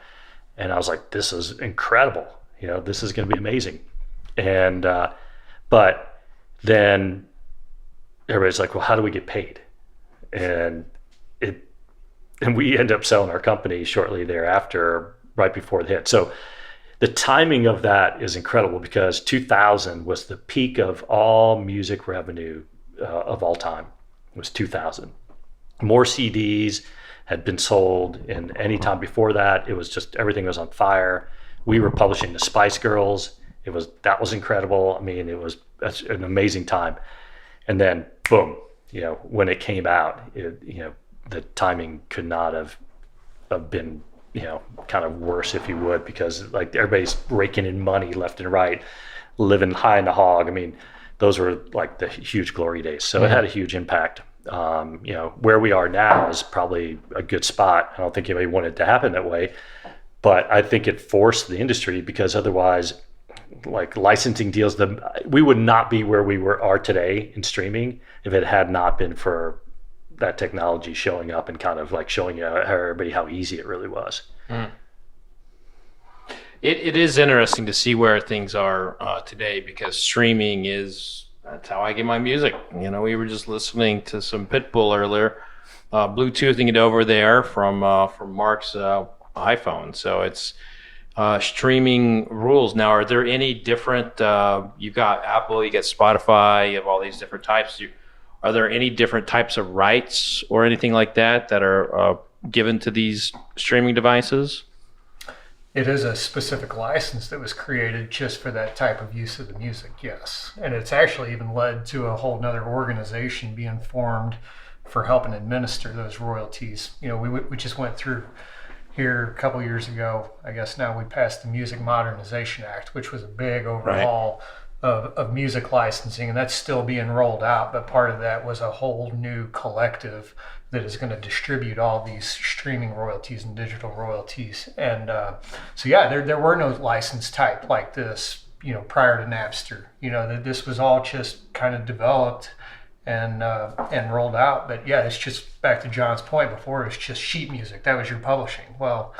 And I was like, this is incredible. This is going to be amazing. And, but then everybody's like, well, how do we get paid? And we end up selling our company shortly thereafter, right before the hit. So the timing of that is incredible because 2000 was the peak of all music revenue of all time. It was 2000. More CDs had been sold in any time before that. It was just, everything was on fire. We were publishing the Spice Girls. That was incredible. I mean, that's an amazing time. And then boom, when it came out, the timing could not have been, kind of worse, if you would, because like everybody's raking in money left and right, living high in the hog. I mean, those were like the huge glory days. So it had a huge impact. Where we are now is probably a good spot. I don't think anybody wanted it to happen that way, but I think it forced the industry because otherwise, like licensing deals, we would not be where we are today in streaming if it had not been for that technology showing up and kind of like showing everybody how easy it really was. It is interesting to see where things are today because streaming that's how I get my music. We were just listening to some Pitbull earlier, Bluetoothing it over there from Mark's iPhone. So it's streaming rules. Now, are there any different, you've got Apple, you got Spotify, you have all these different types. Are there any different types of rights or anything like that are given to these streaming devices? it is a specific license that was created just for that type of use of the music, yes. And it's actually even led to a whole nother organization being formed for helping administer those royalties. You know, we just went through here a couple years ago, I guess now we passed the Music Modernization Act, which was a big overhaul of music licensing, and that's still being rolled out. But part of that was a whole new collective that is going to distribute all these streaming royalties and digital royalties. And so yeah, there were no license type like this, you know, prior to Napster. You know, that this was all just kind of developed and rolled out. But yeah, it's just back to John's point before, it was just sheet music. That was your publishing. Well,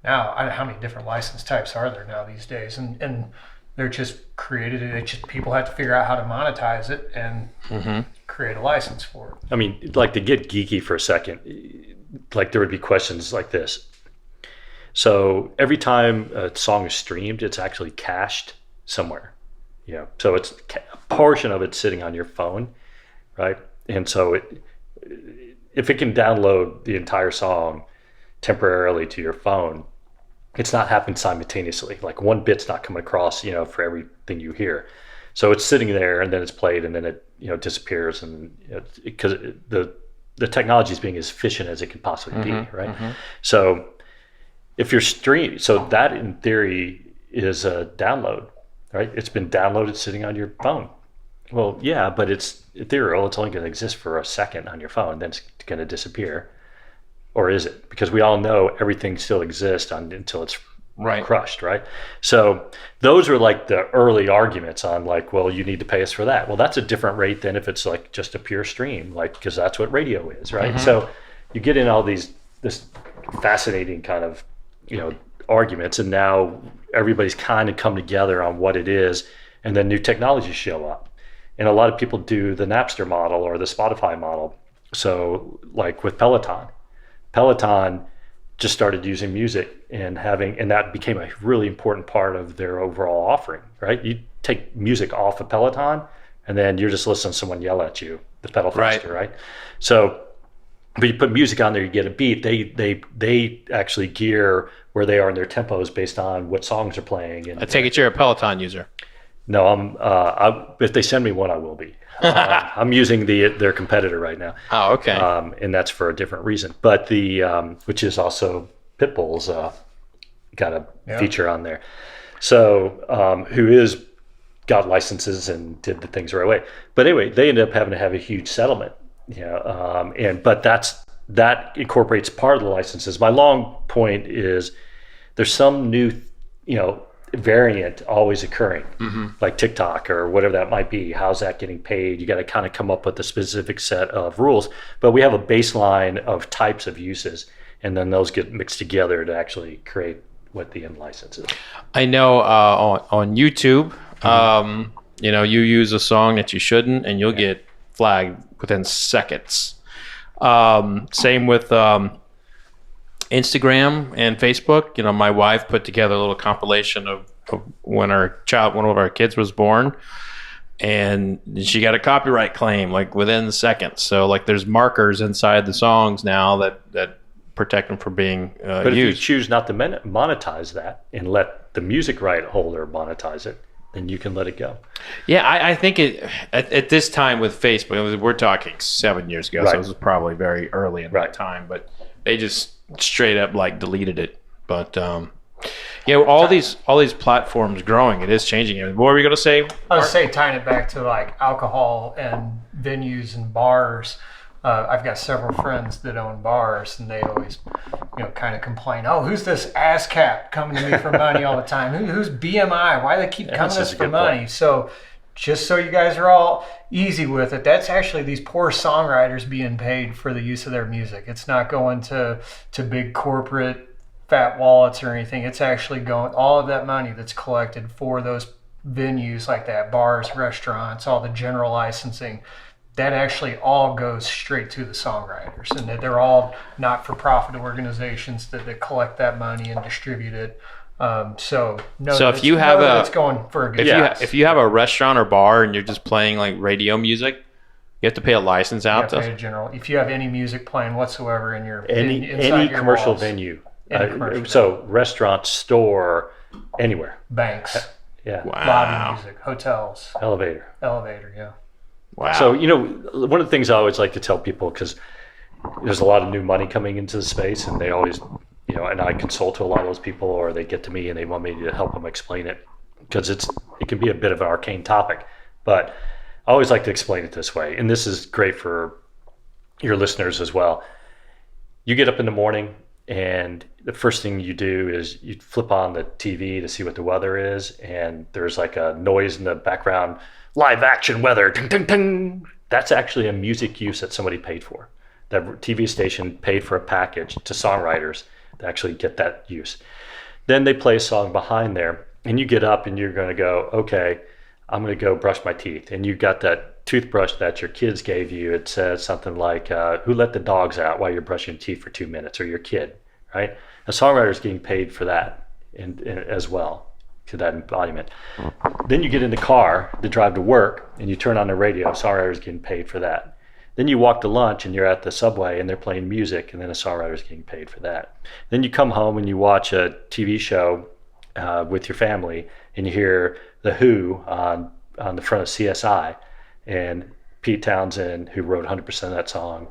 now how many different license types are there now these days? And they're just created. It just people have to figure out how to monetize it and create a license for it. I mean, like, to get geeky for a second, like, there would be questions like this. So every time a song is streamed, it's actually cached somewhere. Yeah. So it's a portion of it sitting on your phone, right? And so if it can download the entire song temporarily to your phone, it's not happening simultaneously. Like, one bit's not coming across, you know, for everything you hear. So it's sitting there, and then it's played, and then it, you know, disappears, and because the technology is being as efficient as it can possibly be, right? So if you're so that in theory is a download, right? It's been downloaded sitting on your phone. Well, yeah, but it's ethereal. It's only going to exist for a second on your phone, then it's going to disappear. Or is it? Because we all know everything still exists until it's crushed, right? So those are like the early arguments on, like, well, you need to pay us for that. Well, that's a different rate than if it's like just a pure stream, like, because that's what radio is, right? So you get in all this fascinating kind of, you know, arguments, and now everybody's kind of come together on what it is, and then new technologies show up. And a lot of people do the Napster model or the Spotify model. So like with Peloton just started using music and that became a really important part of their overall offering, right? You take music off of Peloton and then you're just listening to someone yell at you, the pedal faster, right? So, but you put music on there, you get a beat. They actually gear where they are in their tempos based on what songs are playing. And I take it you're a Peloton user. No, if they send me one, I will be. I'm using their competitor right now. Oh, okay. And that's for a different reason. But which is also Pitbull's got a feature on there. So who is got licenses and did the things the right way. But anyway, they ended up having to have a huge settlement. But that incorporates part of the licenses. My long point is there's some new, variant always occurring, like TikTok or whatever that might be. How's that getting paid? You got to kind of come up with a specific set of rules, but we have a baseline of types of uses, and then those get mixed together to actually create what the end license is. I know on YouTube, you use a song that you shouldn't, and you'll get flagged within seconds. Same with Instagram and Facebook. My wife put together a little compilation of when one of our kids was born, and she got a copyright claim like within seconds. So like there's markers inside the songs now that protect them from being used. But if you choose not to monetize that and let the music right holder monetize it, then you can let it go. Yeah, I think at this time with Facebook, we're talking 7 years ago, so it was probably very early in that time, but they just straight up like deleted it. But all these platforms growing, it is changing. What were we going to say? I was say tying it back to like alcohol and venues and bars. I've got several friends that own bars, and they always, kind of complain. Oh, who's this ASCAP coming to me for money all the time? Who's BMI? Why do they keep coming to us for money? Point. So, just so you guys are all easy with it, that's actually these poor songwriters being paid for the use of their music. It's not going to big corporate fat wallets or anything. It's actually going, all of that money that's collected for those venues like that, bars, restaurants, all the general licensing, that actually all goes straight to the songwriters, and that they're all not-for-profit organizations that collect that money and distribute it. So if you have it's going for a good if you have a restaurant or bar and you're just playing like radio music, you have to pay a license out to pay a general. If you have any music playing whatsoever in your any commercial walls. venue, in a commercial. So restaurant, store, anywhere. Banks, Yeah. lobby music, hotels, Elevator. yeah. Wow. So, one of the things I always like to tell people, because there's a lot of new money coming into the space, and they always, and I consult to a lot of those people, or they get to me and they want me to help them explain it, because it can be a bit of an arcane topic. But I always like to explain it this way, and this is great for your listeners as well. You get up in the morning, and the first thing you do is you flip on the TV to see what the weather is, and there's like a noise in the background, live action weather, ding, ding, ding. That's actually a music use that somebody paid for. That TV station paid for a package to songwriters to actually get that use. Then they play a song behind there, and you get up and you're going to go, okay, I'm going to go brush my teeth. And you got that toothbrush that your kids gave you. It says something like, who let the dogs out while you're brushing teeth for 2 minutes, or your kid, right? A songwriter's getting paid for that as well, to that embodiment. Then you get in the car to drive to work, and you turn on the radio. Songwriter's getting paid for that. Then you walk to lunch, and you're at the Subway, and they're playing music, and then a songwriter's getting paid for that. Then you come home and you watch a TV show with your family, and you hear The Who on the front of CSI, and Pete Townsend, who wrote 100% of that song,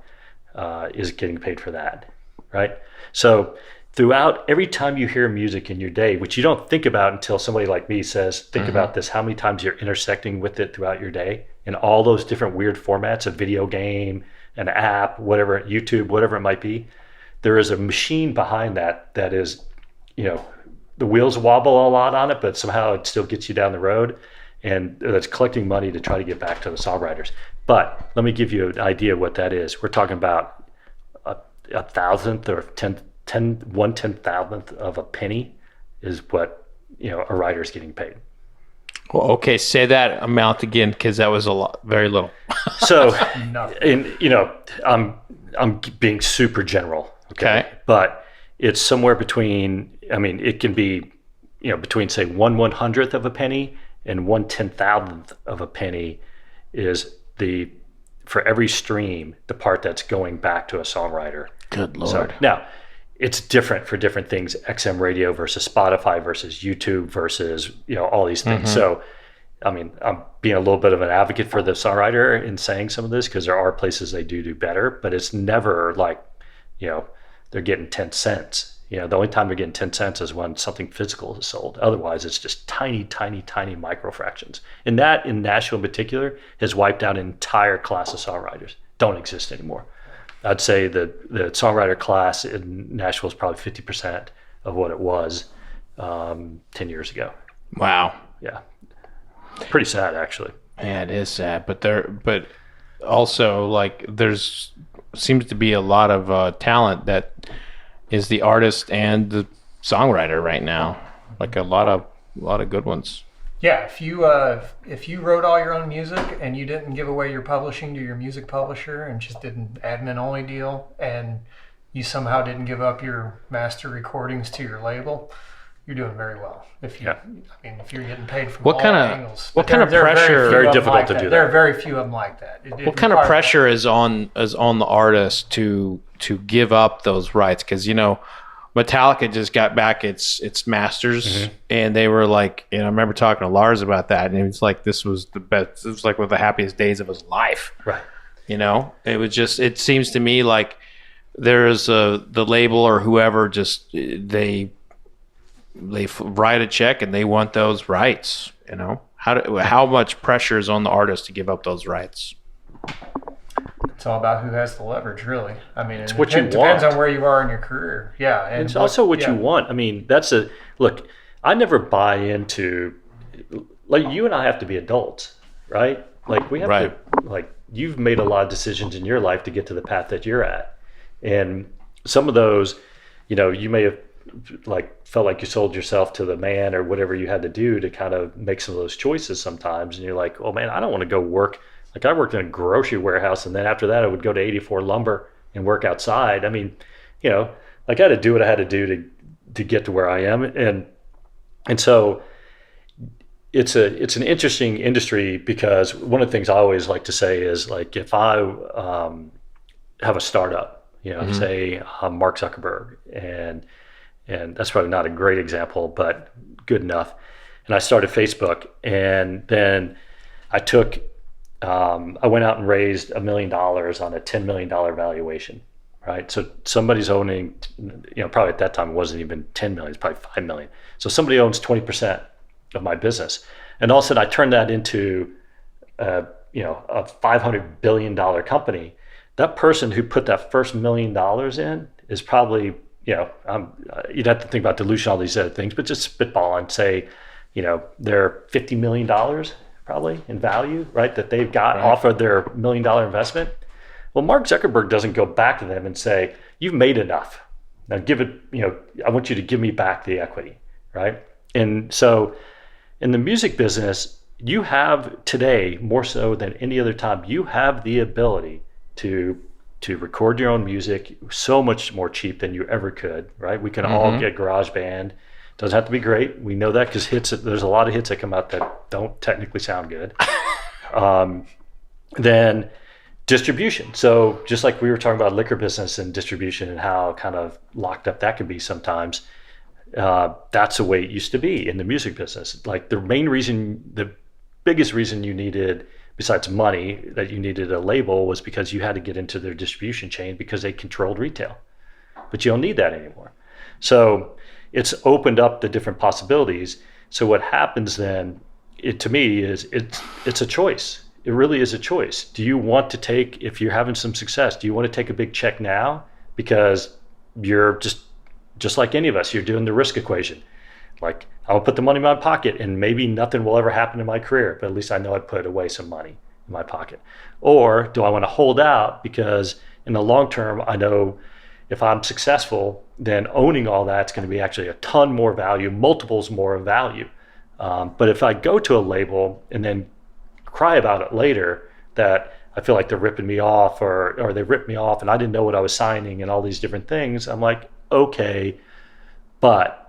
is getting paid for that, right? So throughout, every time you hear music in your day, which you don't think about until somebody like me says, think about this, how many times you're intersecting with it throughout your day, in all those different weird formats, a video game, an app, whatever, YouTube, whatever it might be. There is a machine behind that is, the wheels wobble a lot on it, but somehow it still gets you down the road, and that's collecting money to try to get back to the songwriters. But let me give you an idea of what that is. We're talking about a thousandth or 1/10,000th of a penny is what a writer's getting paid. Well, okay, say that amount again, because that was very little. So, I'm being super general. Okay. But it's somewhere between. I mean, it can be, between say 1/100th of a penny and 1/10,000th of a penny is for every stream, the part that's going back to a songwriter. Good Lord. So, now, it's different for different things, XM radio versus Spotify versus YouTube versus, all these things. So, I mean, I'm being a little bit of an advocate for the songwriter in saying some of this, because there are places they do better, but it's never like, they're getting 10 cents. The only time they're getting 10 cents is when something physical is sold. Otherwise, it's just tiny, tiny, tiny micro fractions. And that, in Nashville in particular, has wiped out an entire class of songwriters. Don't exist anymore. I'd say the songwriter class in Nashville is probably 50% of what it was 10 years ago. Wow. Yeah. Pretty sad, actually. Yeah, it is sad. But also, like, there's seems to be a lot of talent that is the artist and the songwriter right now. Like a lot of good ones. Yeah, if you wrote all your own music and you didn't give away your publishing to your music publisher and just did an admin only deal, and you somehow didn't give up your master recordings to your label, you're doing very well. If you're getting paid from all angles. What kind of pressure? Very difficult to do that. There are very few of them like that. What kind of pressure is on the artist to give up those rights? Because Metallica just got back its masters, and they were like, I remember talking to Lars about that, and it was like, this was the best. It was like one of the happiest days of his life. Right. It was just. It seems to me like there is the label or whoever just they write a check and they want those rights. How much pressure is on the artist to give up those rights? It's all about who has the leverage, really. I mean, it's what you want. It depends on where you are in your career. Yeah. And it's also what you want. I mean, look, I never buy into, like, you and I have to be adults, right? Like, we have to, like, you've made a lot of decisions in your life to get to the path that you're at. And some of those, you may have, like, felt like you sold yourself to the man or whatever you had to do to kind of make some of those choices sometimes. And you're like, oh, man, I don't want to go work. Like, I worked in a grocery warehouse, and then after that I would go to 84 Lumber and work outside. I mean, like, I had to do what I had to do to get to where I am. And so it's an interesting industry, because one of the things I always like to say is, like, if I have a startup, say I'm Mark Zuckerberg, and and that's probably not a great example, but good enough. And I started Facebook, and then I went out and raised $1 million on a $10 million valuation, right? So somebody's owning, probably at that time it wasn't even 10 million, it's probably 5 million. So somebody owns 20% of my business. And all of a sudden I turned that into a $500 billion company. That person who put that first $1 million in is probably, you'd have to think about dilution, all these other things, but just spitball and say, they're $50 million probably in value, right? That they've got off of their $1 million investment. Well, Mark Zuckerberg doesn't go back to them and say, you've made enough. Now give it, I want you to give me back the equity, right? And so in the music business, you have today, more so than any other time, you have the ability to record your own music so much more cheap than you ever could, right? We can all get GarageBand. Doesn't have to be great. We know that because there's a lot of hits that come out that don't technically sound good. Then distribution. So just like we were talking about liquor business and distribution and how kind of locked up that can be sometimes, that's the way it used to be in the music business. Like the biggest reason you needed, besides money, that you needed a label was because you had to get into their distribution chain because they controlled retail. But you don't need that anymore. So it's opened up the different possibilities. So what happens then, to me, is it's a choice. It really is a choice. Do you want to take, if you're having some success, do you want to take a big check now? Because you're just like any of us, you're doing the risk equation. Like, I'll put the money in my pocket and maybe nothing will ever happen in my career, but at least I know I put away some money in my pocket. Or do I want to hold out because in the long term, I know if I'm successful, then owning all that's going to be actually a ton more value, multiples more value. But if I go to a label and then cry about it later that I feel like they're ripping me off or they ripped me off and I didn't know what I was signing and all these different things, I'm like, okay, but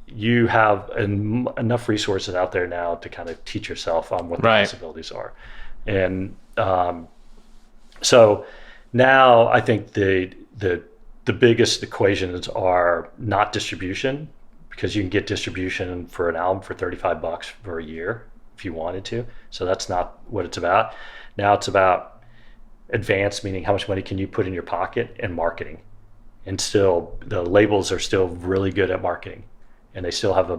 you have enough resources out there now to kind of teach yourself on what the possibilities are. And so now I think the biggest equations are not distribution, because you can get distribution for an album for $35 for a year if you wanted to. So that's not what it's about. Now it's about advance, meaning how much money can you put in your pocket, and marketing. And still, the labels are still really good at marketing, and they still have a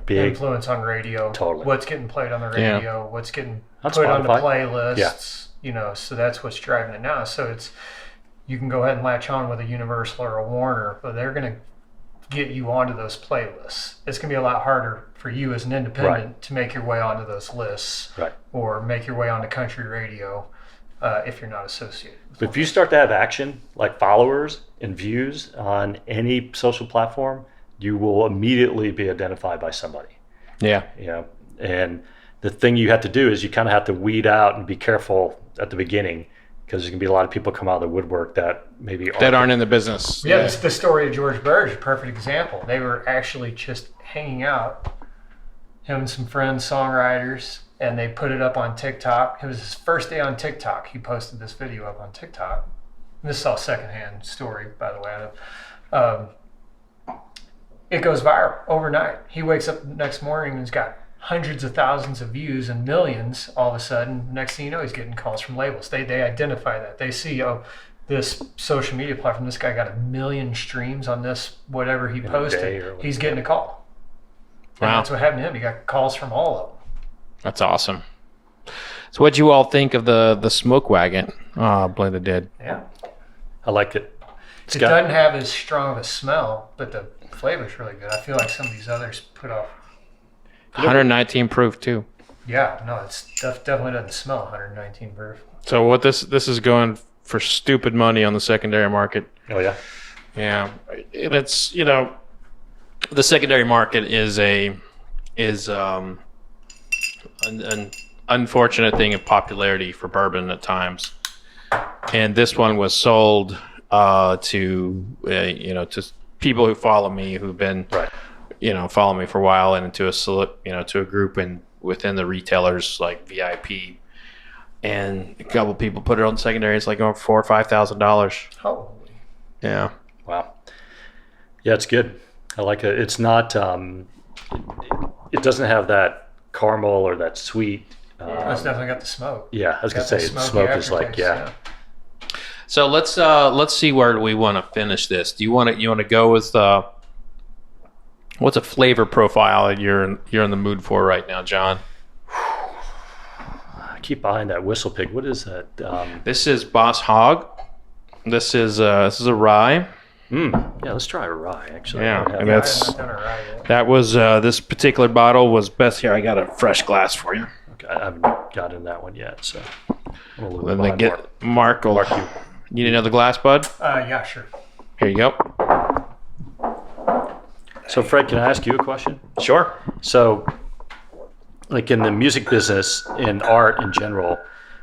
big influence on radio. Totally. What's getting played on the radio, what's getting put on the playlists. So that's what's driving it now. So you can go ahead and latch on with a Universal or a Warner, but they're going to get you onto those playlists. It's going to be a lot harder for you as an independent to make your way onto those lists, or make your way onto country radio if you're not associated. But if you start to have action, like followers and views on any social platform, you will immediately be identified by somebody. Yeah. And the thing you have to do is you kind of have to weed out and be careful at the beginning, because there's going to be a lot of people come out of the woodwork that maybe aren't in the business. Yeah, the story of George Burge is a perfect example. They were actually just hanging out, him and some friends, songwriters, and they put it up on TikTok. It was his first day on TikTok. He posted this video up on TikTok. And this is all secondhand story, by the way. It goes viral overnight. He wakes up the next morning and he's got hundreds of thousands of views and millions all of a sudden. Next thing you know, he's getting calls from labels. They identify that. They see, this social media platform, this guy got 1 million streams on this, whatever he posted. He's getting a call. And that's what happened to him. He got calls from all of them. That's awesome. So what'd you all think of the Smoke Wagon blended did? Yeah. I liked it. It doesn't have as strong of a smell, but the flavor's really good. I feel like some of these others put off. 119 proof too. Yeah, no, it's definitely doesn't smell 119 proof. So what this is going for stupid money on the secondary market. Oh yeah. Yeah, it's the secondary market is an unfortunate thing of popularity for bourbon at times, and this one was sold to people who follow me, who've been follow me for a while, and to a group and within the retailers like VIP, and a couple of people put it on secondary. It's like over $4,000 or $5,000. Holy. Yeah. Wow. Yeah, it's good. I like it. It's not. It doesn't have that caramel or that sweet. It's definitely got the smoke. Yeah, I was gonna Got the say the smoky smoke is like aftertaste, So let's see where we want to finish this. Do you want to go with what's a flavor profile that you're in the mood for right now, John? I keep buying that Whistlepig. What is that? This is Boss Hog. This is a rye. Yeah, let's try a rye. Actually, Yeah, I don't and have- I haven't done it right yet. that was this particular bottle was best. Here, I got a fresh glass for you. okay, I haven't gotten that one yet. So I'm a little Then bit they behind get Mark. Will, Mark, you. you need another glass, bud? Yeah, sure. Here you go. So Fred, can I ask you a question? Sure. So, like in the music business, in art in general,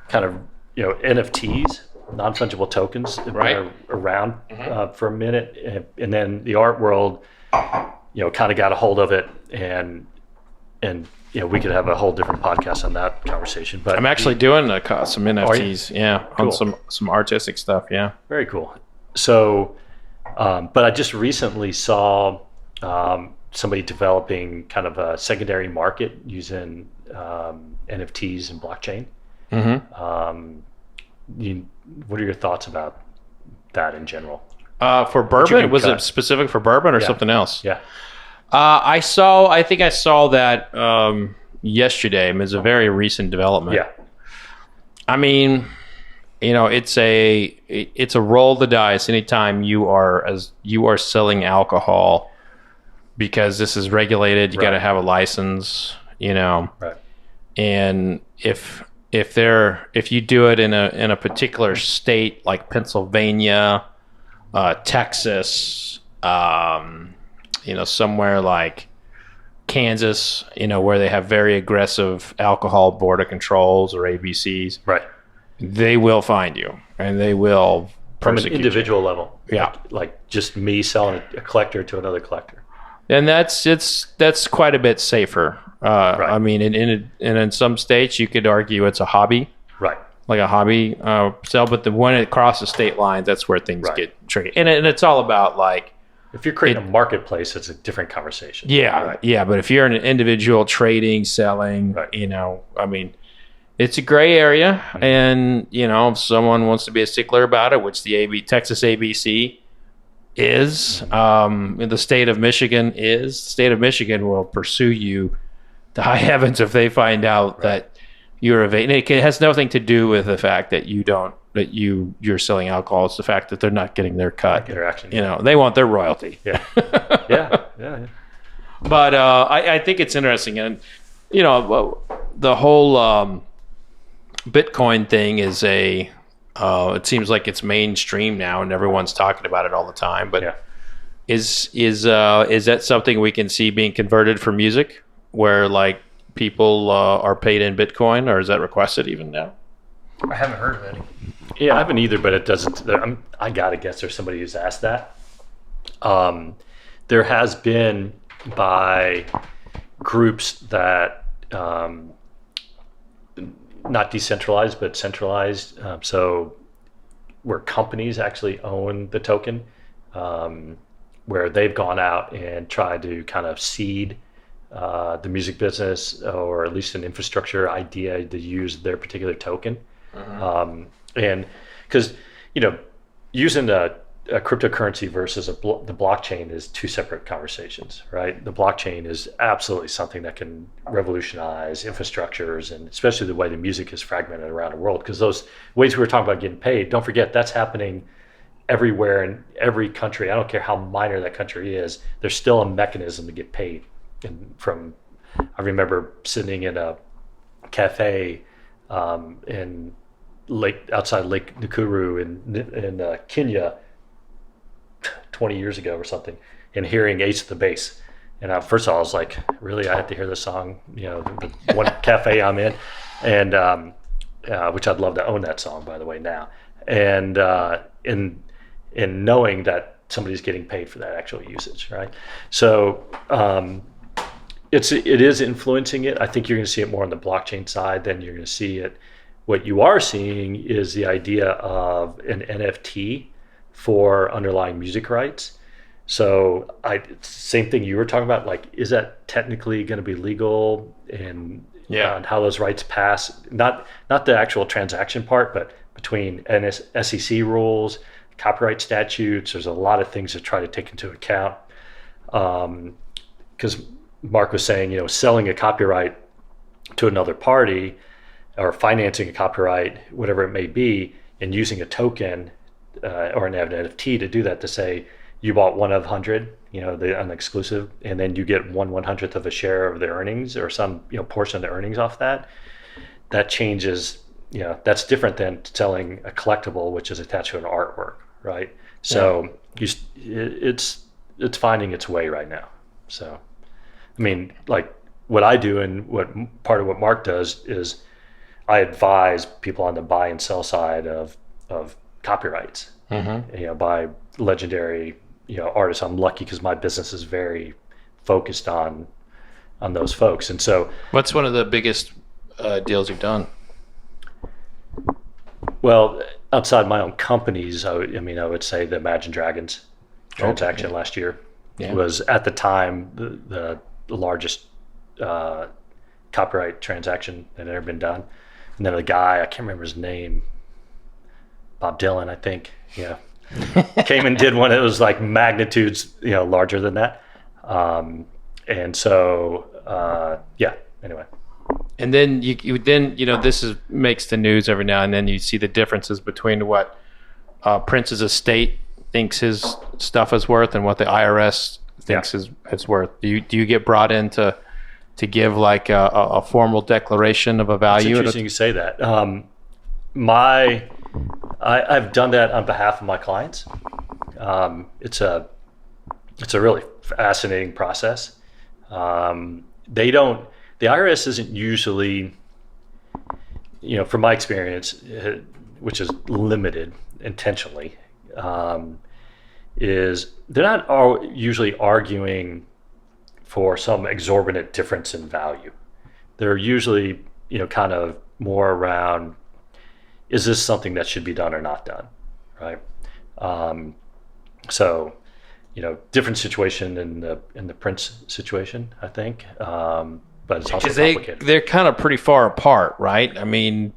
kind of NFTs, non-fungible tokens, have Right. been around for a minute, and then the art world, kind of got a hold of it, and we could have a whole different podcast on that conversation. But I'm actually doing some NFTs. Yeah, Cool. on some artistic stuff. Yeah. very cool. So, but I just recently saw somebody developing kind of a secondary market using NFTs and blockchain. Mm-hmm. What are your thoughts about that in general? For you bourbon, can was cut. it specific for bourbon or Yeah. something else? Yeah. I think I saw that yesterday. I mean, it's a very recent development. Yeah. I mean, it's a roll of the dice anytime you are selling alcohol, because this is regulated. You got to Right. have a license, Right. and if you do it in a particular state like Pennsylvania, Texas, somewhere like Kansas, where they have very aggressive alcohol border controls or ABCs, Right. they will find you and they will From an persecute you. individual level. Yeah. Like just me selling a collector to another collector. And that's quite a bit safer. Right. I mean, in some states you could argue it's a hobby, Right. like a hobby sell, but when it crosses state lines, that's where things Right. get tricky. And it's all about like, If you're creating a marketplace, it's a different conversation. yeah, Right. yeah. But if you're an individual trading, selling, Right. I mean, it's a gray area, and if someone wants to be a stickler about it, which the Texas ABC is, the state of Michigan is, the state of Michigan will pursue you to high heavens if they find out that you're evading. It has nothing to do with the fact that you're selling alcohol. It's the fact that they're not getting their cut. Interaction. They want their royalty. Yeah. Yeah. But I think it's interesting, and the whole Bitcoin thing is it seems like it's mainstream now, and everyone's talking about it all the time. But Yeah. is that something we can see being converted for music, where like people are paid in Bitcoin, or is that requested even now? I haven't heard of any. Yeah, I haven't either, but it doesn't. I gotta guess there's somebody who's asked that. There has been by groups that not decentralized but centralized. So where companies actually own the token, where they've gone out and tried to kind of seed the music business, or at least an infrastructure idea to use their particular token. And because using a cryptocurrency versus the blockchain is two separate conversations, right? The blockchain is absolutely something that can revolutionize infrastructures, and especially the way the music is fragmented around the world, because those ways we were talking about getting paid, don't forget that's happening everywhere in every country. I don't care how minor that country is, there's still a mechanism to get paid. And I remember sitting in a cafe outside Lake Nakuru in Kenya 20 years ago or something, and hearing Ace of the Bass. And first of all, I was like, really, I have to hear this song, the one cafe I'm in, and which I'd love to own that song, by the way, now. And in knowing that somebody's getting paid for that actual usage, right? So it is influencing it. I think you're going to see it more on the blockchain side than you're going to see it. What you are seeing is the idea of an NFT for underlying music rights. So same thing you were talking about, like, is that technically going to be legal, and and how those rights pass? Not the actual transaction part, but between SEC rules, copyright statutes. There's a lot of things to try to take into account. Because Mark was saying, selling a copyright to another party or financing a copyright, whatever it may be, and using a token or an NFT to do that, to say you bought one of 100, the unexclusive, and then you get 1/100th of a share of the earnings or some portion of the earnings off that. That changes. That's different than selling a collectible, which is attached to an artwork, right? So it's finding its way right now. So, I mean, like what I do and what part of what Mark does is I advise people on the buy and sell side of copyrights, by legendary, artists. I'm lucky because my business is very focused on those folks. And so, what's one of the biggest deals you've done? Well, outside my own companies, I would say the Imagine Dragons transaction last year was at the time the largest copyright transaction that had ever been done. And then the guy, I can't remember his name, Bob Dylan, I think, came and did one that was like magnitudes, larger than that. And so, anyway. And then you this makes the news every now and then. You see the differences between what Prince's estate thinks his stuff is worth and what the IRS thinks it's worth. Do you get brought in to give like a formal declaration of a value? It's interesting you say that. I've done that on behalf of my clients. It's a really fascinating process. The IRS isn't usually, from my experience, which is limited intentionally, is they're not usually arguing for some exorbitant difference in value. They're usually, kind of more around, is this something that should be done or not done, right? So, different situation in the Prince situation, I think. But it's also complicated. They're kind of pretty far apart, right? I mean,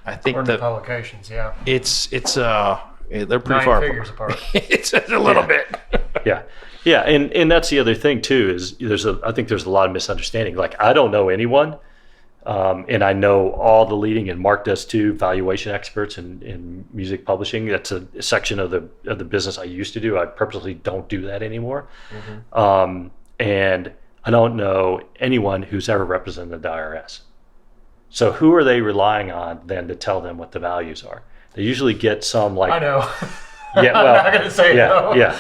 I think the publications, it's they're pretty 9 far figures apart. It's a little bit. Yeah, and that's the other thing too, is I think there's a lot of misunderstanding. Like, I don't know anyone, and I know all the leading, and Mark does too, valuation experts in music publishing. That's a section of the business I used to do. I purposely don't do that anymore, and I don't know anyone who's ever represented the IRS. So who are they relying on then to tell them what the values are? They usually get some like... I know. Yeah, well, I'm not going to say no. Yeah.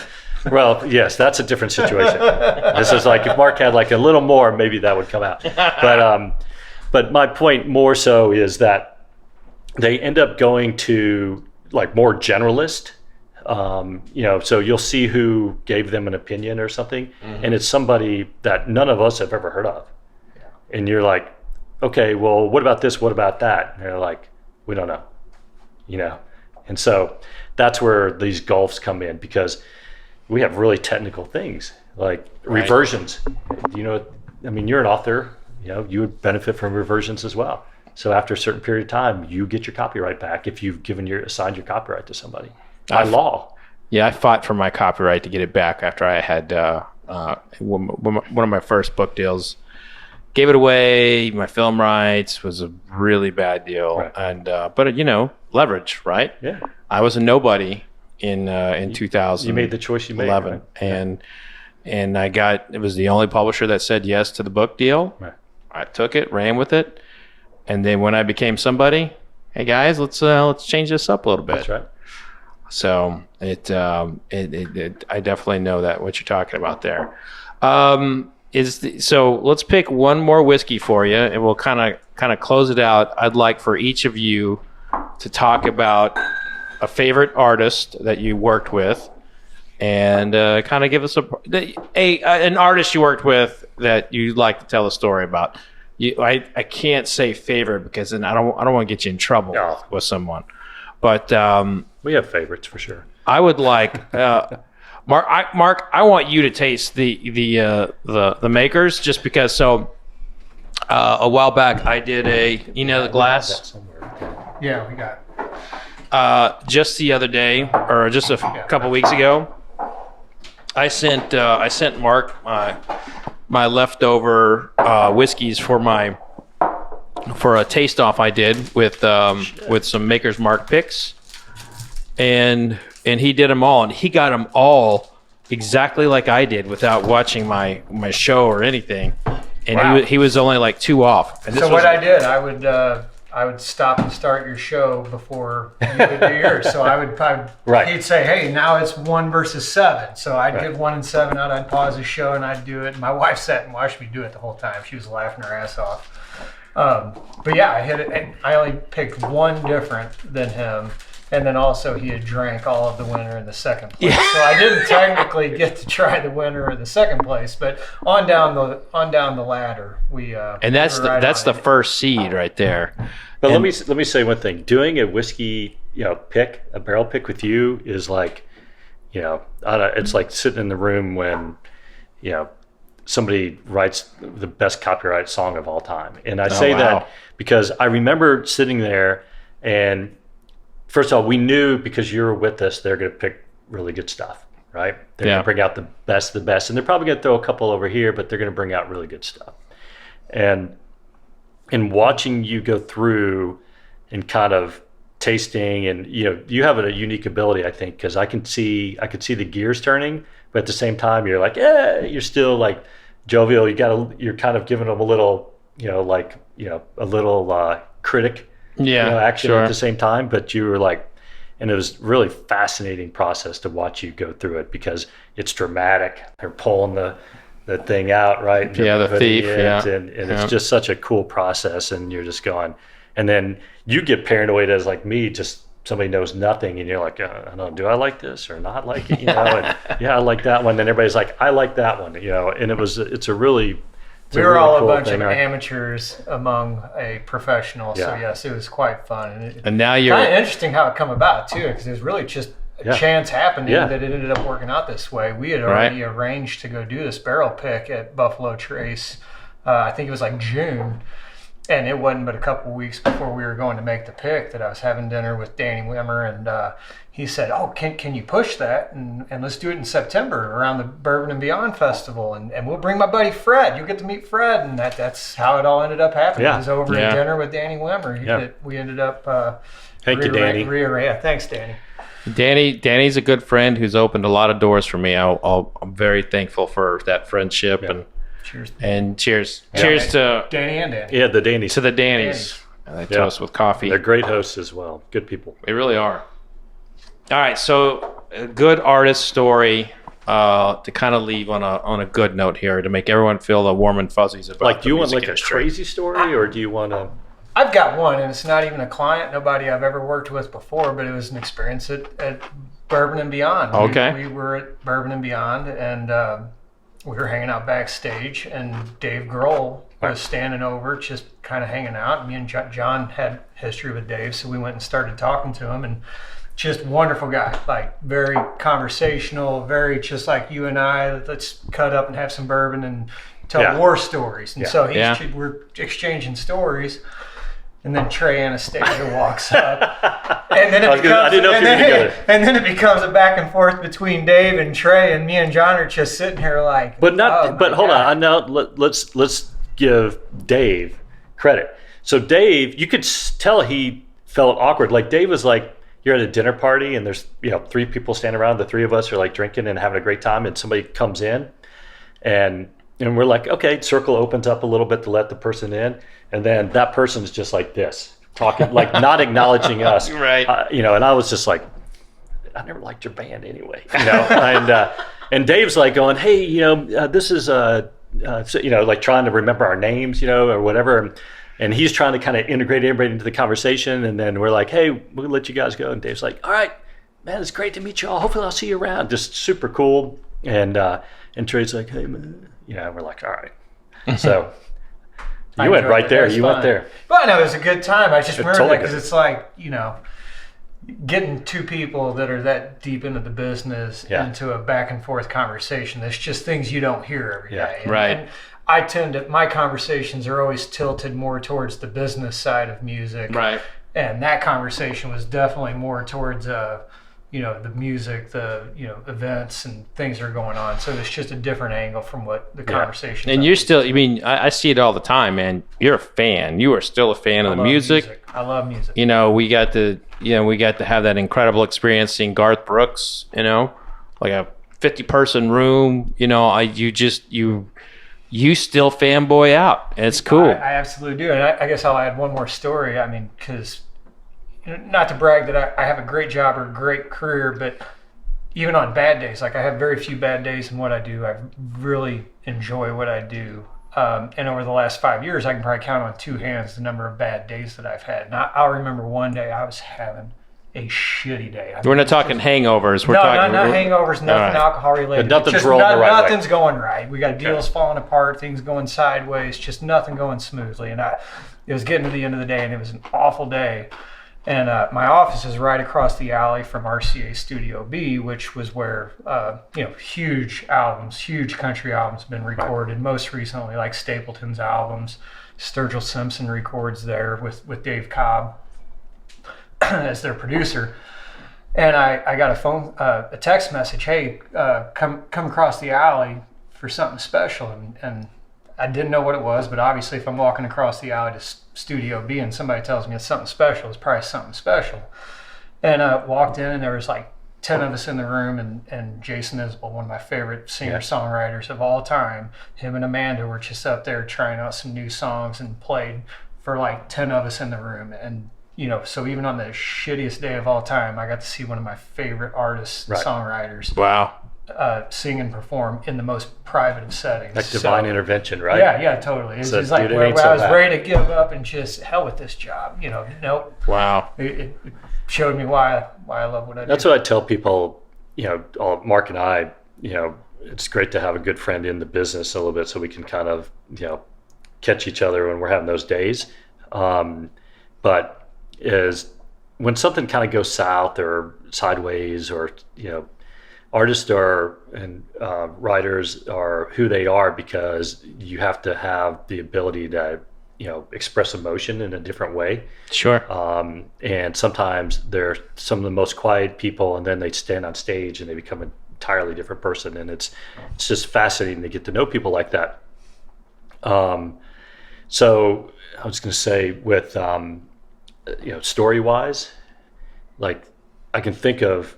Well, yes, that's a different situation. This is like if Mark had like a little more, maybe that would come out. But my point more so is that they end up going to like more generalist. So you'll see who gave them an opinion or something, and it's somebody that none of us have ever heard of. And you're like, okay, well, what about this? What about that? And they're like, we don't know, And so that's where these gulfs come in, because we have really technical things like reversions. You're an author, you would benefit from reversions as well. So after a certain period of time, you get your copyright back if you've assigned your copyright to somebody. By law. Yeah, I fought for my copyright to get it back after I had one of my first book deals. Gave it away. My film rights was a really bad deal, right. And but leverage, right? Yeah. I was a nobody in 2000. You made the choice you made, right? and it was the only publisher that said yes to the book deal. Right. I took it, ran with it, and then when I became somebody, hey guys, let's change this up a little bit. That's right. So I definitely know that what you're talking about there. So let's pick one more whiskey for you, and we'll kind of close it out. I'd like for each of you to talk about a favorite artist that you worked with, and kind of give us an artist you worked with that you'd like to tell a story about. I can't say favorite because then I don't want to get you in trouble with someone. But we have favorites for sure. I would like Mark, I want you to taste the makers just because. So a while back, I did the glass. Yeah, we got. Just the other day, or just a couple weeks ago, I sent Mark my leftover whiskeys for a taste off I did with some Maker's Mark picks, and he did them all, and he got them all exactly like I did without watching my show or anything, and Wow. he was only like 2 off. And So what I did, I would stop and start your show before you could do yours. So I would Right. He'd say, "Hey, now it's 1 versus 7." So I'd give 1 and 7 out. I'd pause the show and I'd do it. And my wife sat and watched me do it the whole time. She was laughing her ass off. But yeah, I hit it. And I only picked one different than him. And then also he had drank all of the winner in the second place. Yeah. So I didn't technically get to try the winner in the second place, but on down the ladder, and that's we were right that's on the it. first seed right there. But And- let me say one thing. Doing a whiskey, a barrel pick with you is like, it's like sitting in the room when, somebody writes the best copyright song of all time. And I say wow. that because I remember sitting there, and first of all, we knew because you were with us, they're going to pick really good stuff, right? They're going to bring out the best of the best. And they're probably going to throw a couple over here, but they're going to bring out really good stuff. And in watching you go through and kind of tasting, and you have a unique ability, I think, because I could see the gears turning, but at the same time you're like, you're still like jovial. You're kind of giving them a little, a little critic, action sure. at the same time. But you were like, and it was really fascinating process to watch you go through it because it's dramatic. They're pulling the thing out, right? And Yeah, the putting thief, it, yeah. and it's just such a cool process, and you're just going, and then you get paranoid as like me, just somebody knows nothing, and you're like, I don't know, do I like this or not like it, and yeah, I like that one, and everybody's like, I like that one, and it's a really We were all a bunch thing, of right? amateurs among a professional, so Yeah. yes, it was quite fun. And now you're kind of interesting how it come about too, because it was really just a chance happening Yeah. that it ended up working out this way. We had already arranged to go do this barrel pick at Buffalo Trace. I think it was like June, and it wasn't but a couple weeks before we were going to make the pick that I was having dinner with Danny Wimmer, and he said, "Oh, can you push that and let's do it in September around the Bourbon and Beyond Festival, and we'll bring my buddy Fred. You'll get to meet Fred." And that's how it all ended up happening. Yeah. It was over Yeah. at dinner with Danny Wimmer. Yeah. We ended up. Thank you, Danny. Yeah, thanks, Danny. Danny's a good friend who's opened a lot of doors for me. I'm very thankful for that friendship Cheers. and cheers to Danny and Danny. Yeah, the Danny. the Dannies. They toast with coffee. They're great hosts as well. Good people. They really are. All right, so a good artist story to kind of leave on a good note here to make everyone feel the warm and fuzzies about. Like, do you want music like a industry. crazy story, or do you want to? I've got one, and it's not even a client, nobody I've ever worked with before, but it was an experience at Bourbon and Beyond. Okay. We were at Bourbon and Beyond, and we were hanging out backstage, and Dave Grohl was standing over, just kind of hanging out. Me and John had history with Dave, so we went and started talking to him, and just wonderful guy, like very conversational, very just like you and I. Let's cut up and have some bourbon and tell war stories. And so we're exchanging stories. And then Trey Anastasia walks up, and then I didn't know if you were together. and then it becomes a back and forth between Dave and Trey, and me and John are just sitting here like. But not. oh my But hold God. on. Now let's give Dave credit. So Dave, you could tell he felt awkward. Like Dave was like, you're at a dinner party, and there's 3 people standing around. The 3 of us are like drinking and having a great time, and somebody comes in, and we're like, okay, circle opens up a little bit to let the person in, and then that person's just like this, talking, like not acknowledging us, Right. And I was just like, I never liked your band anyway, and Dave's like going, hey, this is like trying to remember our names, or whatever, and he's trying to kind of integrate everybody into the conversation, and then we're like, hey, we'll let you guys go, and Dave's like, all right, man, it's great to meet you all. Hopefully I'll see you around. Just super cool, and Trey's like, hey, man. We're like, all right. So you went right there. You went there. But no, it was a good time. I just remember totally that because good. it's like, getting two people that are that deep into the business into a back and forth conversation. There's just things you don't hear every day. And I tend to, my conversations are always tilted more towards the business side of music. Right. And that conversation was definitely more towards, the music, the, events and things that are going on. So it's just a different angle from what the conversation. And you're still, I see it all the time, man. You're a fan. You are still a fan of the music. I love music. We got to have that incredible experience seeing Garth Brooks, like a 50-person room, you still fanboy out. And it's cool. I absolutely do. And I guess I'll add one more story. I mean, because not to brag that I have a great job or a great career, but even on bad days, like I have very few bad days in what I do. I really enjoy what I do. And over the last 5 years, I can probably count on two hands the number of bad days that I've had. And I'll remember one day I was having a shitty day. We're not talking hangovers. Not hangovers, nothing alcohol related. But nothing's going right. We got deals falling apart, things going sideways, just nothing going smoothly. And it was getting to the end of the day, and it was an awful day. And my office is right across the alley from RCA Studio B, which was where huge country albums have been recorded. Most recently, like Stapleton's albums. Sturgill Simpson records there with Dave Cobb as their producer. And I got a text message, hey, come across the alley for something special. And I didn't know what it was, but obviously if I'm walking across the alley to Studio B and somebody tells me it's something special, it's probably something special. And I walked in and there was like 10 of us in the room, and Jason Isbell, one of my favorite singer-songwriters of all time, him and Amanda were just up there trying out some new songs and played for like 10 of us in the room. And so even on the shittiest day of all time, I got to see one of my favorite artists, songwriters. Wow. Sing and perform in the most private of settings. Like divine intervention, right? Yeah, totally. It's like where I was ready to give up and just hell with this job. Nope. Wow. It showed me why I love what I do. That's what I tell people, Mark and I, it's great to have a good friend in the business a little bit so we can kind of, catch each other when we're having those days. But when something kind of goes south or sideways or, artists and writers are who they are because you have to have the ability to, express emotion in a different way. Sure. And sometimes they're some of the most quiet people, and then they stand on stage and they become an entirely different person. And it's just fascinating to get to know people like that. So I was going to say with, story-wise, like I can think of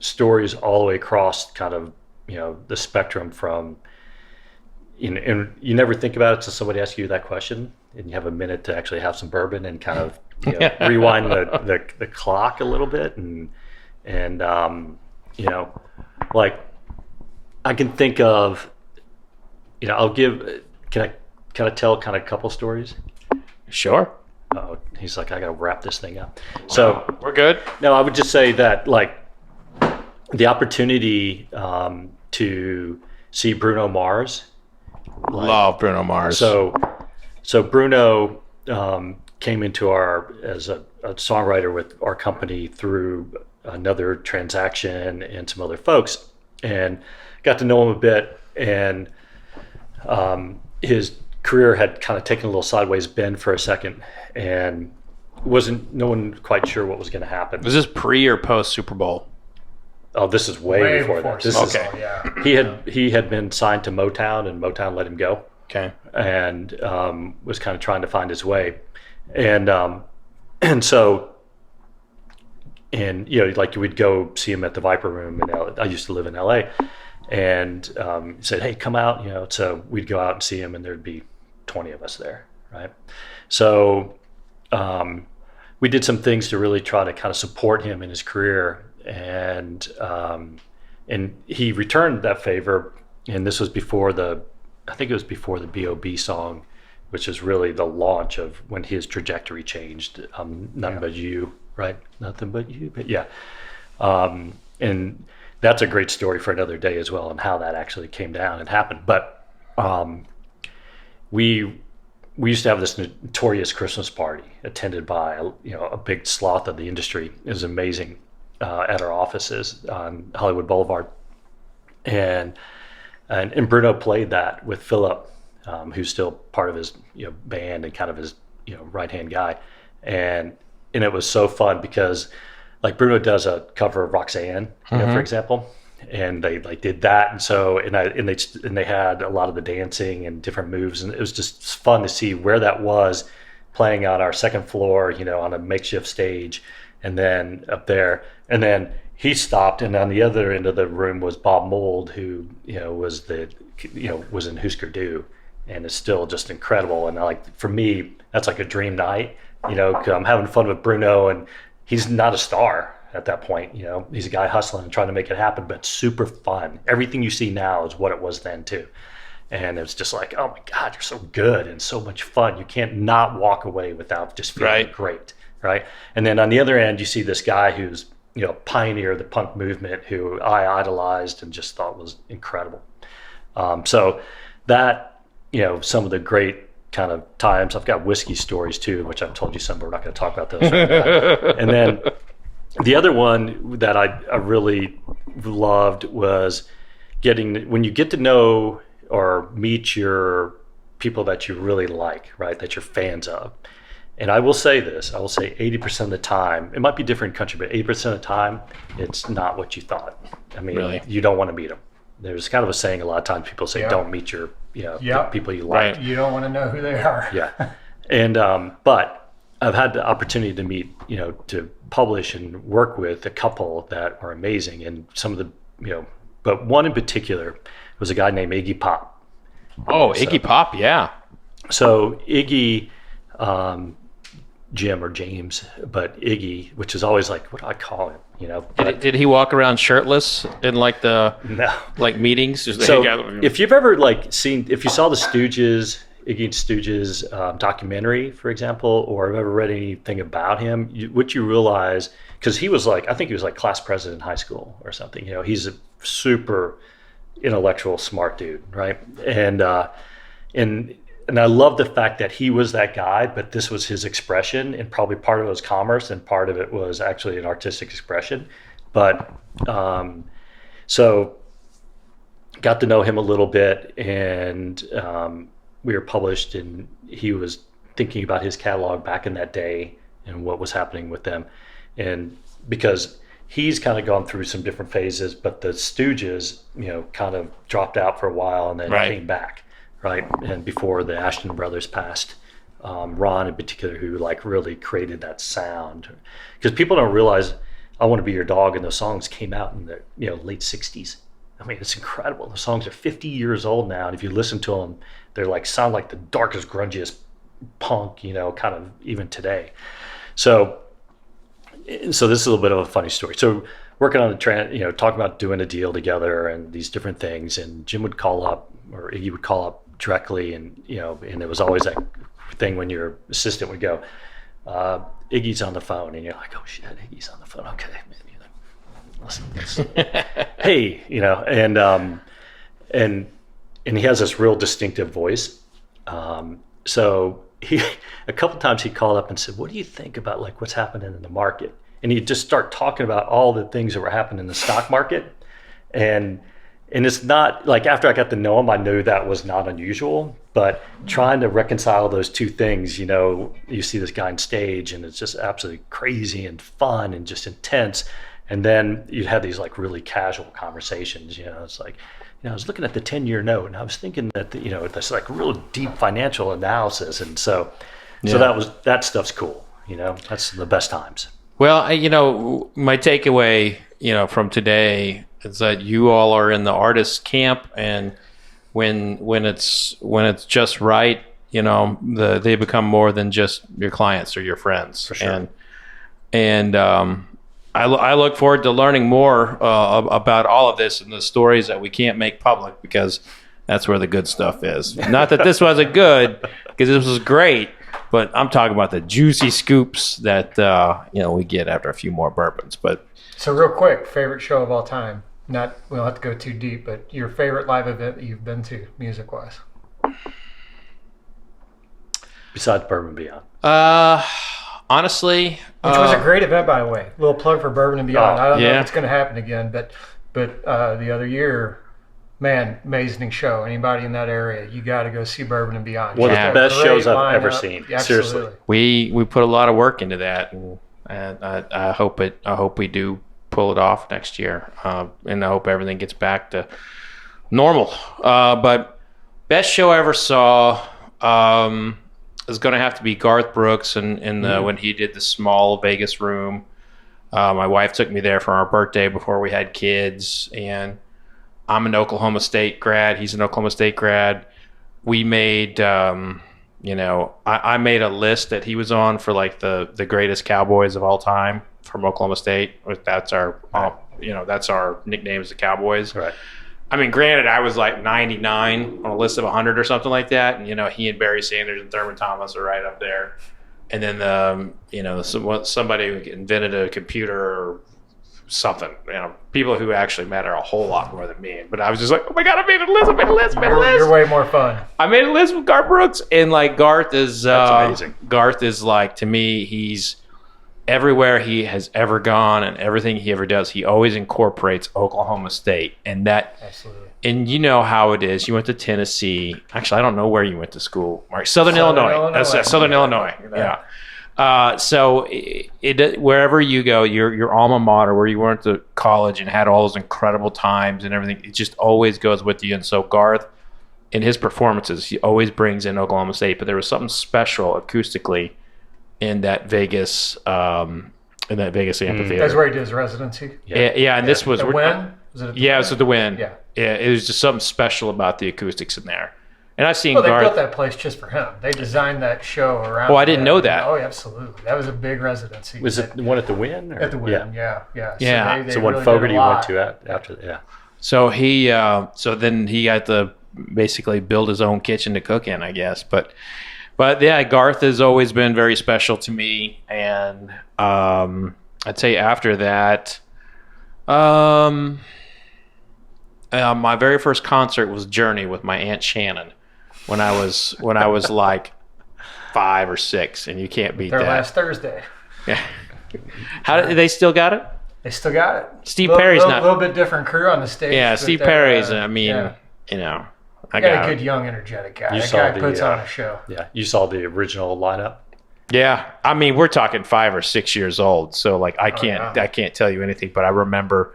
stories all the way across kind of, the spectrum from, and you never think about it until somebody asks you that question and you have a minute to actually have some bourbon and kind of rewind the clock a little bit. And like I can think of, can I tell kind of a couple stories? Sure. Oh, he's like, I got to wrap this thing up. So we're good. No, I would just say that like, the opportunity to see Bruno Mars. Love Bruno Mars. So Bruno came into as a songwriter with our company through another transaction and some other folks, and got to know him a bit. And his career had kind of taken a little sideways bend for a second, and no one quite sure what was going to happen. Was this pre or post Super Bowl? Oh, this is way before that. This okay. He had been signed to Motown, and Motown let him go. Okay. And was kind of trying to find his way, and so like we'd go see him at the Viper Room in LA. I used to live in LA, and he said, "Hey, come out." So we'd go out and see him, and there'd be 20 of us there, right? So we did some things to really try to kind of support him in his career. And he returned that favor, and this was before I think it was before the B.O.B. song, which is really the launch of when his trajectory changed. Nothing but you, right? Nothing but you, but yeah. And that's a great story for another day as well, and how that actually came down and happened. But we we used to have this notorious Christmas party attended by a big sloth of the industry. It was amazing at our offices on Hollywood Boulevard, and Bruno played that with Philip, who's still part of his band and kind of his right hand guy, and it was so fun because like Bruno does a cover of Roxanne, for example. And they like did that, and they had a lot of the dancing and different moves, and it was just fun to see where that was playing on our second floor, on a makeshift stage, and then up there, and then he stopped, and on the other end of the room was Bob Mould, who was was in Husker Du, and it's still just incredible. And for me, that's like a dream night, 'cause I'm having fun with Bruno, and he's not a star at that point. He's a guy hustling and trying to make it happen, but super fun. Everything you see now is what it was then too. And it's just like, oh my God, you're so good and so much fun. You can't not walk away without just feeling great, right? And then on the other end, you see this guy who's, pioneer of the punk movement, who I idolized and just thought was incredible. So that, some of the great kind of times. I've got whiskey stories too, which I've told you some, but we're not going to talk about those right now. And then the other one that I really loved was when you get to know or meet your people that you really like, right, that you're fans of. And I will say this, 80% of the time, it might be different country, but 80% of the time, it's not what you thought. I mean, really? You don't want to meet them. There's kind of a saying a lot of times people say, don't meet your the people you like. You don't want to know who they are. Yeah. And, but I've had the opportunity to meet, to publish and work with a couple that are amazing. And some of the, but one in particular was a guy named Iggy Pop. Oh, Iggy Pop, yeah. So Iggy, Jim or James, but Iggy, which is always like, what do I call him? Did he walk around shirtless in like the meetings? So if you've ever if you saw the Stooges, Iggy and Stooges documentary, for example, or have ever read anything about him, what you realize, because he was I think he was class president in high school or something. He's a super intellectual, smart dude, right? And I love the fact that he was that guy, but this was his expression, and probably part of it was commerce and part of it was actually an artistic expression. But so got to know him a little bit, and we were published, and he was thinking about his catalog back in that day and what was happening with them. And because he's kind of gone through some different phases, but the Stooges, kind of dropped out for a while and then came back. Right, and before the Ashton brothers passed, Ron in particular, who really created that sound, because people don't realize "I Want to Be Your Dog" and those songs came out in the late '60s. I mean, it's incredible. The songs are 50 years old now, and if you listen to them, they're sound like the darkest, grungiest punk, kind of even today. So this is a little bit of a funny story. So working on the talking about doing a deal together and these different things, and Jim would call up, or Iggy would call up directly, and and it was always that thing when your assistant would go, Iggy's on the phone, and you're like, oh shit, Iggy's on the phone. Okay, man, listen. Hey, and he has this real distinctive voice. So a couple times he called up and said, what do you think about what's happening in the market? And he'd just start talking about all the things that were happening in the stock market, and it's not after I got to know him, I knew that was not unusual, but trying to reconcile those two things, you see this guy on stage and it's just absolutely crazy and fun and just intense. And then you'd have these really casual conversations, it's I was looking at the 10-year note and I was thinking that, this real deep financial analysis. And so that stuff's cool, that's the best times. Well, my takeaway, from today is that you all are in the artist camp, and when it's just right, they become more than just your clients or your friends. For sure. And I look forward to learning more about all of this and the stories that we can't make public, because that's where the good stuff is. Not that this wasn't good, because this was great, but I'm talking about the juicy scoops that we get after a few more bourbons. But so real quick, favorite show of all time. We don't have to go too deep, but your favorite live event that you've been to, music-wise? besides Bourbon Beyond? Honestly, Which was a great event, by the way. Little plug for Bourbon and Beyond. I don't know yeah. if it's going to happen again, but the other year, man, amazing show. Anybody in that area, you got to go see Bourbon and Beyond. One of Yeah. the best Great shows I've ever lineup. seen. Yeah, Seriously. absolutely. we put a lot of work into that, and I hope we do pull it off next year, and I hope everything gets back to normal. But best show I ever saw is going to have to be Garth Brooks, and when he did the small Vegas room. My wife took me there for our birthday before we had kids, and I'm an Oklahoma State grad. He's an Oklahoma State grad. We made, I made a list that he was on for like the greatest Cowboys of all time from Oklahoma State. That's our, that's our nickname is the Cowboys. Right. I mean, granted, I was like 99 on a list of 100 or something like that, and he and Barry Sanders and Thurman Thomas are right up there. And then, somebody who invented a computer or something, people who actually matter a whole lot more than me. But I was just like, oh my God, I made a list. You're way more fun. I made a list with Garth Brooks. And like Garth is, That's amazing. Garth is like, to me, he's everywhere he has ever gone and everything he ever does, he always incorporates Oklahoma State. And that, Absolutely. and you know how it is. You went to Tennessee. Actually, I don't know where you went to school. Mark. Southern Illinois. That's Southern Illinois. Yeah. So wherever you go, your alma mater, where you went to college and had all those incredible times and everything, it just always goes with you. And so Garth, in his performances, he always brings in Oklahoma State. But there was something special acoustically in that Vegas amphitheater. That's where he did his residency. Yeah. And this was The Win? Was it at the Yeah, it was at the Win. Yeah. Yeah, it was just something special about the acoustics in there. And I've seen Well, they Garth. built that place just for him. They designed that show around. Oh, I didn't him. know that. Oh, absolutely. That was a big residency. Was it the one at the Win? Or? At the Win? Yeah. Yeah. They So when really Fogarty did a lot. went to after, yeah. So so then he got to basically build his own kitchen to cook in, I guess. But yeah, Garth has always been very special to me. And I'd say after that, my very first concert was Journey with my Aunt Shannon when I was like 5 or 6, and you can't beat Their that. last Thursday. Yeah. They still got it? They still got it. Steve Perry's not. A little bit different crew on the stage. Yeah, but Steve they're, Perry's. yeah. I Got got a good, young, energetic guy. You That saw guy the, puts on a show. Yeah, you saw the original lineup. Yeah, I mean, we're talking 5 or 6 years old, so like I yeah. can't tell you anything, but I remember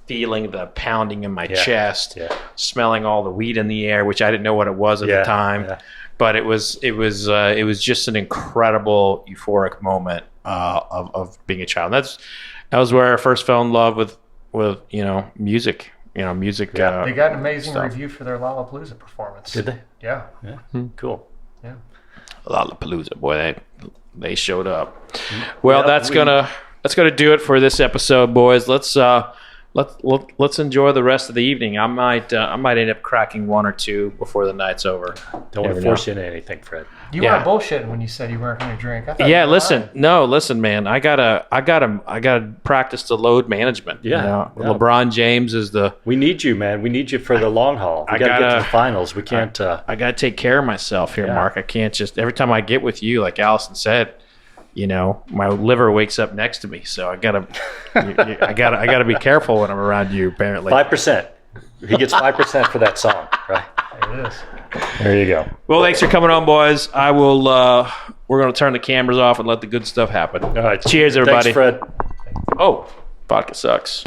feeling the pounding in my chest, smelling all the weed in the air, which I didn't know what it was at the time. Yeah. But it was just an incredible euphoric moment of being a child. That was where I first fell in love with music. Music. Yeah. They got an amazing stuff. review for their Lollapalooza performance. Did they? Yeah. Cool. Yeah. Lollapalooza, boy, they showed up. Well, that's gonna do it for this episode, boys. Let's enjoy the rest of the evening. I might end up cracking one or two before the night's over. Don't want to force you into anything, Fred. You weren't bullshitting when you said you weren't going to drink. I thought Yeah, you were listen, man. I gotta practice the load management. Yeah. LeBron James is We need you, man. We need you for the long haul. We got to get to the finals. We can't. I gotta take care of myself here, Mark. I can't just every time I get with you, like Allison said, my liver wakes up next to me. So I gotta be careful when I'm around you. Apparently, 5%. He gets 5% for that song, right? There it is. There you go. well, thanks for coming on, boys. I will. We're gonna turn the cameras off and let the good stuff happen. All right. Cheers, everybody. Thanks, Fred. Oh, vodka sucks.